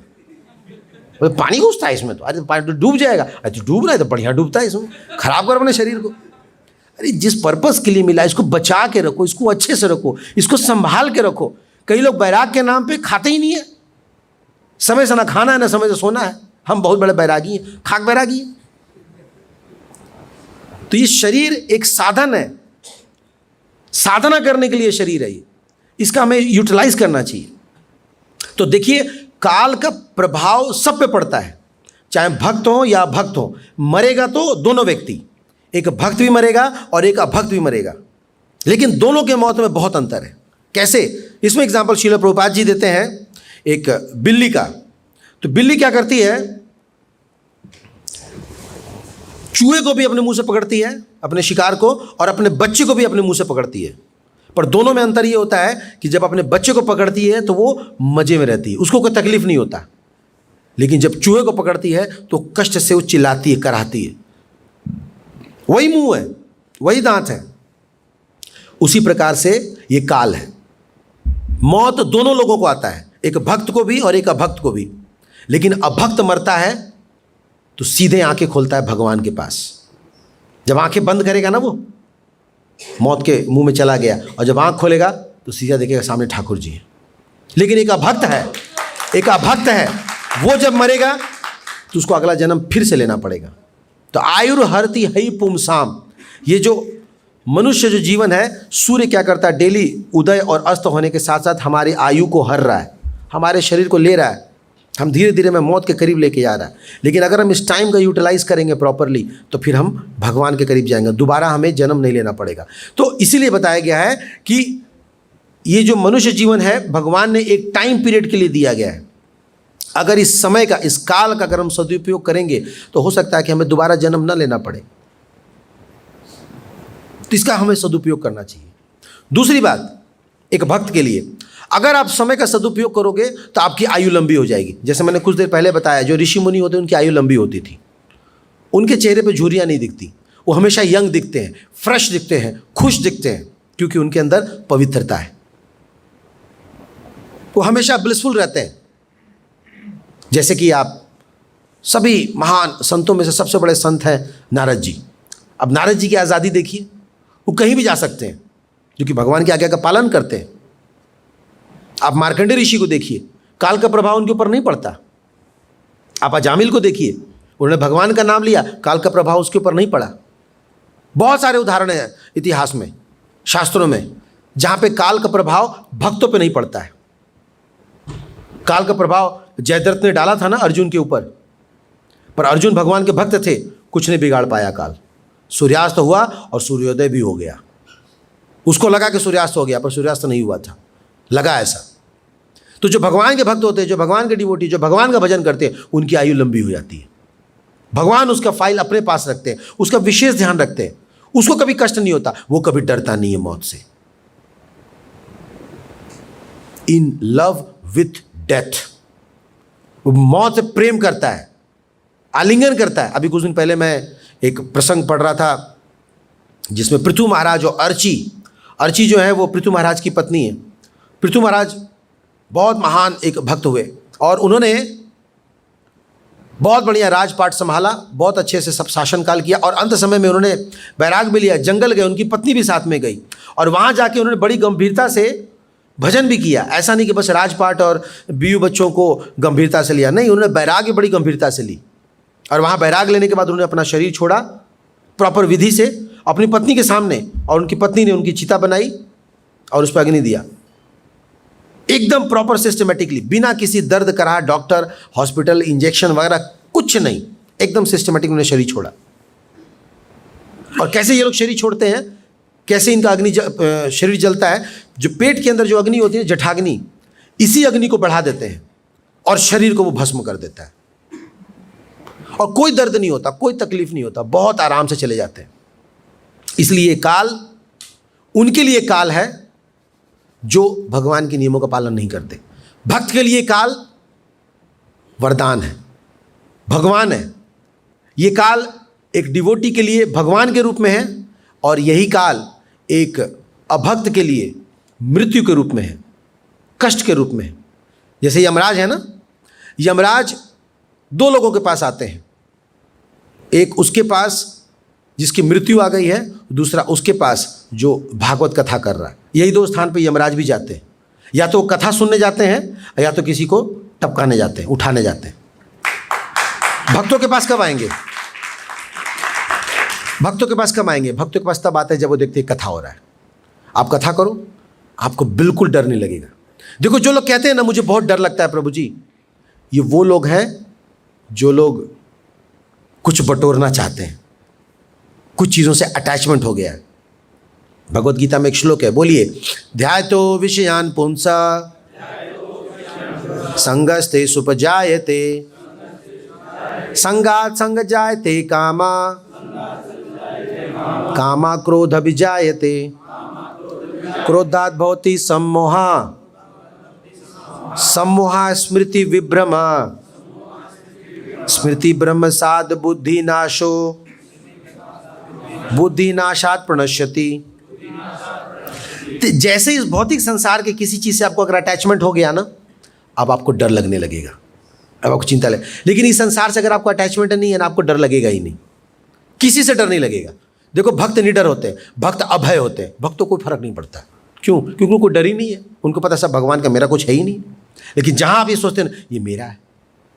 पानी घुसता है इसमें, तो अरे पानी तो डूब जाएगा। अरे तो डूब रहा है तो बढ़िया डूबता है, इसमें खराब कर अपने शरीर को। अरे जिस पर्पस के लिए मिला, इसको बचा के रखो, इसको अच्छे से रखो, इसको संभाल के रखो। कई लोग बैराग के नाम पे खाते ही नहीं है, समय से ना खाना है ना समय से सोना है। हम बहुत बड़े बैरागी हैं, खाक बैरागी हैं। तो ये शरीर एक साधन है, साधना करने के लिए शरीर है ये, इसका हमें यूटिलाइज करना चाहिए। तो देखिए, काल का प्रभाव सब पे पड़ता है, चाहे भक्त हो या अभक्त हो। मरेगा तो दोनों व्यक्ति, एक भक्त भी मरेगा और एक अभक्त भी मरेगा, लेकिन दोनों के मौत में बहुत अंतर है। कैसे? इसमें एग्जाम्पल श्रील प्रभुपाद जी देते हैं एक बिल्ली का। तो बिल्ली क्या करती है? चूहे को भी अपने मुंह से पकड़ती है, अपने शिकार को, और अपने बच्चे को भी अपने मुंह से पकड़ती है। पर दोनों में अंतर ये होता है कि जब अपने बच्चे को पकड़ती है तो वो मजे में रहती है, उसको कोई तकलीफ नहीं होता। लेकिन जब चूहे को पकड़ती है तो कष्ट से वो चिल्लाती है, कराहती है। वही मुंह है, वही दांत है। उसी प्रकार से ये काल है। मौत दोनों लोगों को आता है, एक भक्त को भी और एक अभक्त को भी। लेकिन अभक्त मरता है तो सीधे आंखें खोलता है भगवान के पास। जब आंखें बंद करेगा ना, वो मौत के मुंह में चला गया, और जब आंख खोलेगा तो सीधा देखेगा सामने ठाकुर जी हैं। लेकिन एक अभक्त है, वो जब मरेगा तो उसको अगला जन्म फिर से लेना पड़ेगा। तो आयुर्हरति हई पुमसाम, ये जो मनुष्य जो जीवन है, सूर्य क्या करता है? डेली उदय और अस्त होने के साथ साथ हमारी आयु को हर रहा है, हमारे शरीर को ले रहा है, हम धीरे धीरे में मौत के करीब लेके जा रहा है। लेकिन अगर हम इस टाइम का यूटिलाइज करेंगे प्रॉपरली तो फिर हम भगवान के करीब जाएंगे, दोबारा हमें जन्म नहीं लेना पड़ेगा। तो इसीलिए बताया गया है कि ये जो मनुष्य जीवन है, भगवान ने एक टाइम पीरियड के लिए दिया गया है। अगर इस समय का, इस काल का अगर हम सदुपयोग करेंगे तो हो सकता है कि हमें दोबारा जन्म न लेना पड़े। तो इसका हमें सदुपयोग करना चाहिए। दूसरी बात, एक भक्त के लिए, अगर आप समय का सदुपयोग करोगे तो आपकी आयु लंबी हो जाएगी। जैसे मैंने कुछ देर पहले बताया, जो ऋषि मुनि होते हैं उनकी आयु लंबी होती थी, उनके चेहरे पे झुर्रियाँ नहीं दिखती, वो हमेशा यंग दिखते हैं, फ्रेश दिखते हैं, खुश दिखते हैं। क्योंकि उनके अंदर पवित्रता है। वो हमेशा ब्लिसफुल रहते हैं। जैसे कि आप सभी महान संतों में से सबसे बड़े संत हैं नारद जी। अब नारद जी की आज़ादी देखिए, वो कहीं भी जा सकते हैं जो कि भगवान की आज्ञा का पालन करते हैं। आप मार्कंडेय ऋषि को देखिए, काल का प्रभाव उनके ऊपर नहीं पड़ता। आप अजामिल को देखिए, उन्होंने भगवान का नाम लिया, काल का प्रभाव उसके ऊपर नहीं पड़ा। बहुत सारे उदाहरण हैं इतिहास में, शास्त्रों में, जहाँ पे काल का प्रभाव भक्तों पे नहीं पड़ता है। काल का प्रभाव जयद्रथ ने डाला था ना अर्जुन के ऊपर, पर अर्जुन भगवान के भक्त थे, कुछ नहीं बिगाड़ पाया काल। सूर्यास्त हुआ और सूर्योदय भी हो गया। उसको लगा कि सूर्यास्त हो गया, पर सूर्यास्त नहीं हुआ था, लगा ऐसा। तो जो भगवान के भक्त होते हैं, जो भगवान के डिवोटी, जो भगवान का भजन करते हैं, उनकी आयु लंबी हो जाती है। भगवान उसका फाइल अपने पास रखते हैं, उसका विशेष ध्यान रखते हैं। उसको कभी कष्ट नहीं होता, वो कभी डरता नहीं है मौत से। इन लव विथ डेथ, वो मौत से प्रेम करता है, आलिंगन करता है। अभी कुछ दिन पहले मैं एक प्रसंग पढ़ रहा था जिसमें पृथु महाराज और अर्ची जो है वो पृथु महाराज की पत्नी है। पृथु महाराज बहुत महान एक भक्त हुए और उन्होंने बहुत बढ़िया राजपाट संभाला, बहुत अच्छे से सब शासनकाल किया और अंत समय में उन्होंने बैराग भी लिया, जंगल गए, उनकी पत्नी भी साथ में गई और वहाँ जाके उन्होंने बड़ी गंभीरता से भजन भी किया। ऐसा नहीं कि बस राजपाट और बीवी बच्चों को गंभीरता से लिया, नहीं, उन्होंने बैराग भी बड़ी गंभीरता से ली। और वहाँ बैराग लेने के बाद उन्होंने अपना शरीर छोड़ा प्रॉपर विधि से अपनी पत्नी के सामने, और उनकी पत्नी ने उनकी चिता बनाई और उस पर अग्नि दिया, एकदम प्रॉपर सिस्टमेटिकली, बिना किसी दर्द कराह, डॉक्टर, हॉस्पिटल, इंजेक्शन वगैरह कुछ नहीं, एकदम सिस्टमेटिक उन्होंने शरीर छोड़ा। और कैसे ये लोग शरीर छोड़ते हैं, कैसे इनका अग्नि शरीर जलता है, जो पेट के अंदर जो अग्नि होती है जठाग्नि, इसी अग्नि को बढ़ा देते हैं और शरीर को वो भस्म कर देता है। और कोई दर्द नहीं होता, कोई तकलीफ नहीं होता, बहुत आराम से चले जाते हैं। इसलिए काल उनके लिए काल है जो भगवान के नियमों का पालन नहीं करते। भक्त के लिए काल वरदान है, भगवान है। ये काल एक डिवोटी के लिए भगवान के रूप में है और यही काल एक अभक्त के लिए मृत्यु के रूप में है, कष्ट के रूप में है। जैसे यमराज है ना, यमराज दो लोगों के पास आते हैं, एक उसके पास जिसकी मृत्यु आ गई है, दूसरा उसके पास जो भागवत कथा कर रहा है। यही दो स्थान पे यमराज भी जाते हैं, या तो कथा सुनने जाते हैं या तो किसी को टपकाने जाते हैं, उठाने जाते हैं। भक्तों के पास कब आएंगे? भक्तों के पास कब आएंगे? भक्तों के पास तब आते हैं जब वो देखते हैं कथा हो रहा है। आप कथा करो, आपको बिल्कुल डर नहीं लगेगा। देखो, जो लोग कहते हैं ना मुझे बहुत डर लगता है प्रभु जी, ये वो लोग हैं जो लोग कुछ बटोरना चाहते हैं, कुछ चीज़ों से अटैचमेंट हो गया है। भगवत गीता में एक श्लोक है, बोलिए, ध्यायतो विषयान पुंसा संगस्ते सुपजायते संगात संग जायते कामा कामा क्रोध विजायते क्रोधात् भवति सम्मोहा सम्मोहा स्मृति विभ्रमा स्मृति ब्रह्म साध बुद्धि नाशो बुद्धि नाशात प्रणश्यति। जैसे इस भौतिक संसार के किसी चीज से आपको अगर अटैचमेंट हो गया ना, अब आपको डर लगने लगेगा, अब आपको चिंता लगे। लेकिन इस संसार से अगर आपको अटैचमेंट नहीं है ना, आपको डर लगेगा ही नहीं, किसी से डर नहीं लगेगा। देखो, भक्त निडर होते हैं, भक्त अभय होते हैं, भक्तों को फर्क नहीं पड़ता। क्यों? क्योंकि उनको डर ही नहीं है, उनको पता सब भगवान का, मेरा कुछ है ही नहीं। लेकिन जहां आप ये सोचते हैं ये मेरा है,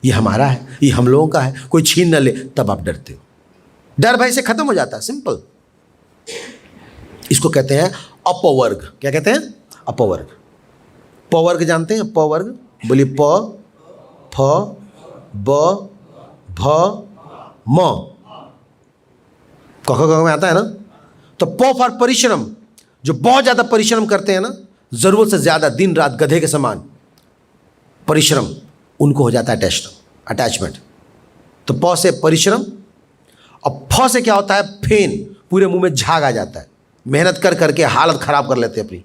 ये हमारा है, ये हम लोगों का है, कोई छीन न ले, तब आप डरते हो। डर भय से खत्म हो जाता है, सिंपल। इसको कहते हैं अपवर्ग। क्या कहते हैं? अपवर्ग। पवर्ग जानते हैं? पवर्ग बोलिए, प फ ब भ म, कख में आता है ना। तो प फॉर परिश्रम, जो बहुत ज्यादा परिश्रम करते हैं ना, जरूरत से ज्यादा, दिन रात गधे के समान परिश्रम, उनको हो जाता है अटैचमेंट। तो प से परिश्रम, और फ से क्या होता है? फेन, पूरे मुंह में झाग आ जाता है, मेहनत कर करके हालत खराब कर लेते हैं अपनी।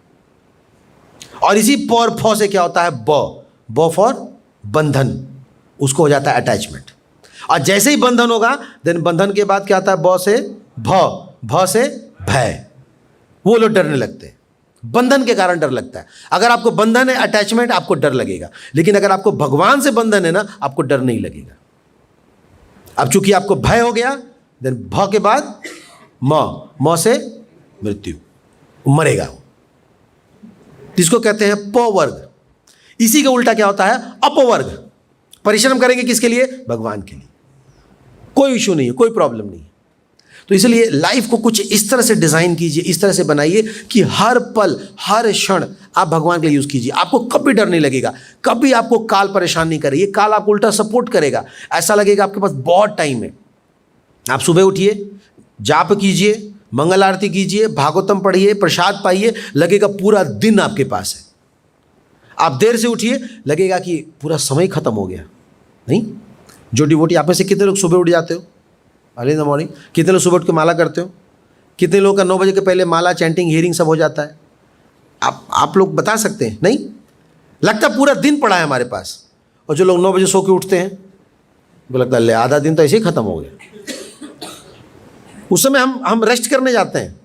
और इसी प और फ से क्या होता है? ब फॉर बंधन, उसको हो जाता है अटैचमेंट। और जैसे ही बंधन होगा, देन बंधन के बाद क्या आता है? ब से भ, भ से भय, वो लोग डरने लगते हैं। बंधन के कारण डर लगता है। अगर आपको बंधन है, अटैचमेंट, आपको डर लगेगा। लेकिन अगर आपको भगवान से बंधन है ना, आपको डर नहीं लगेगा। अब चूंकि आपको भय हो गया, देन भ के बाद म से मृत्यु, मरेगा। जिसको कहते हैं प वर्ग। इसी का उल्टा क्या होता है? अपवर्ग। परिश्रम करेंगे किसके लिए? भगवान के लिए। कोई इशू नहीं है, कोई प्रॉब्लम नहीं है। तो इसलिए लाइफ को कुछ इस तरह से डिजाइन कीजिए, इस तरह से बनाइए कि हर पल, हर क्षण आप भगवान के लिए यूज कीजिए। आपको कभी डर नहीं लगेगा, कभी आपको काल परेशान नहीं करेगी। काल आपको उल्टा सपोर्ट करेगा। ऐसा लगेगा आपके पास बहुत टाइम है। आप सुबह उठिए, जाप कीजिए, मंगल आरती कीजिए, भागवतम पढ़िए, प्रसाद पाइए, लगेगा पूरा दिन आपके पास है। आप देर से उठिए, लगेगा कि पूरा समय खत्म हो गया। नहीं, जो डिवोटी, आप में से कितने लोग सुबह उठ जाते हो अर्ली इन द मॉर्निंग? कितने लोग सुबह उठ के माला करते हो? कितने लोगों का 9 बजे के पहले माला, चैंटिंग, हियरिंग सब हो जाता है? आप लोग बता सकते हैं? नहीं, लगता पूरा दिन पड़ा है हमारे पास। और जो लोग 9 बजे सो के उठते हैं, वो लगता है आधा दिन तो ऐसे ही खत्म हो गया। उस समय हम रेस्ट करने जाते हैं,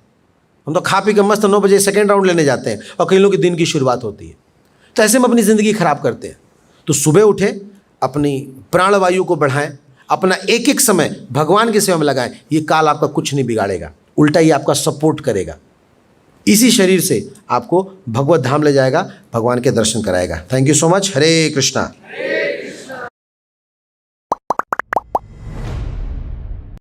हम तो खा पी के मस्त 9 बजे सेकेंड राउंड लेने जाते हैं, और कई लोगों की दिन की शुरुआत होती है। तो ऐसे में अपनी ज़िंदगी खराब करते हैं। तो सुबह उठे, अपनी प्राणवायु को बढ़ाएं, अपना एक एक समय भगवान की सेवा में लगाएं। ये काल आपका कुछ नहीं बिगाड़ेगा, उल्टा ये आपका सपोर्ट करेगा। इसी शरीर से आपको भगवत धाम ले जाएगा, भगवान के दर्शन कराएगा। Thank you so much. Hare Krishna.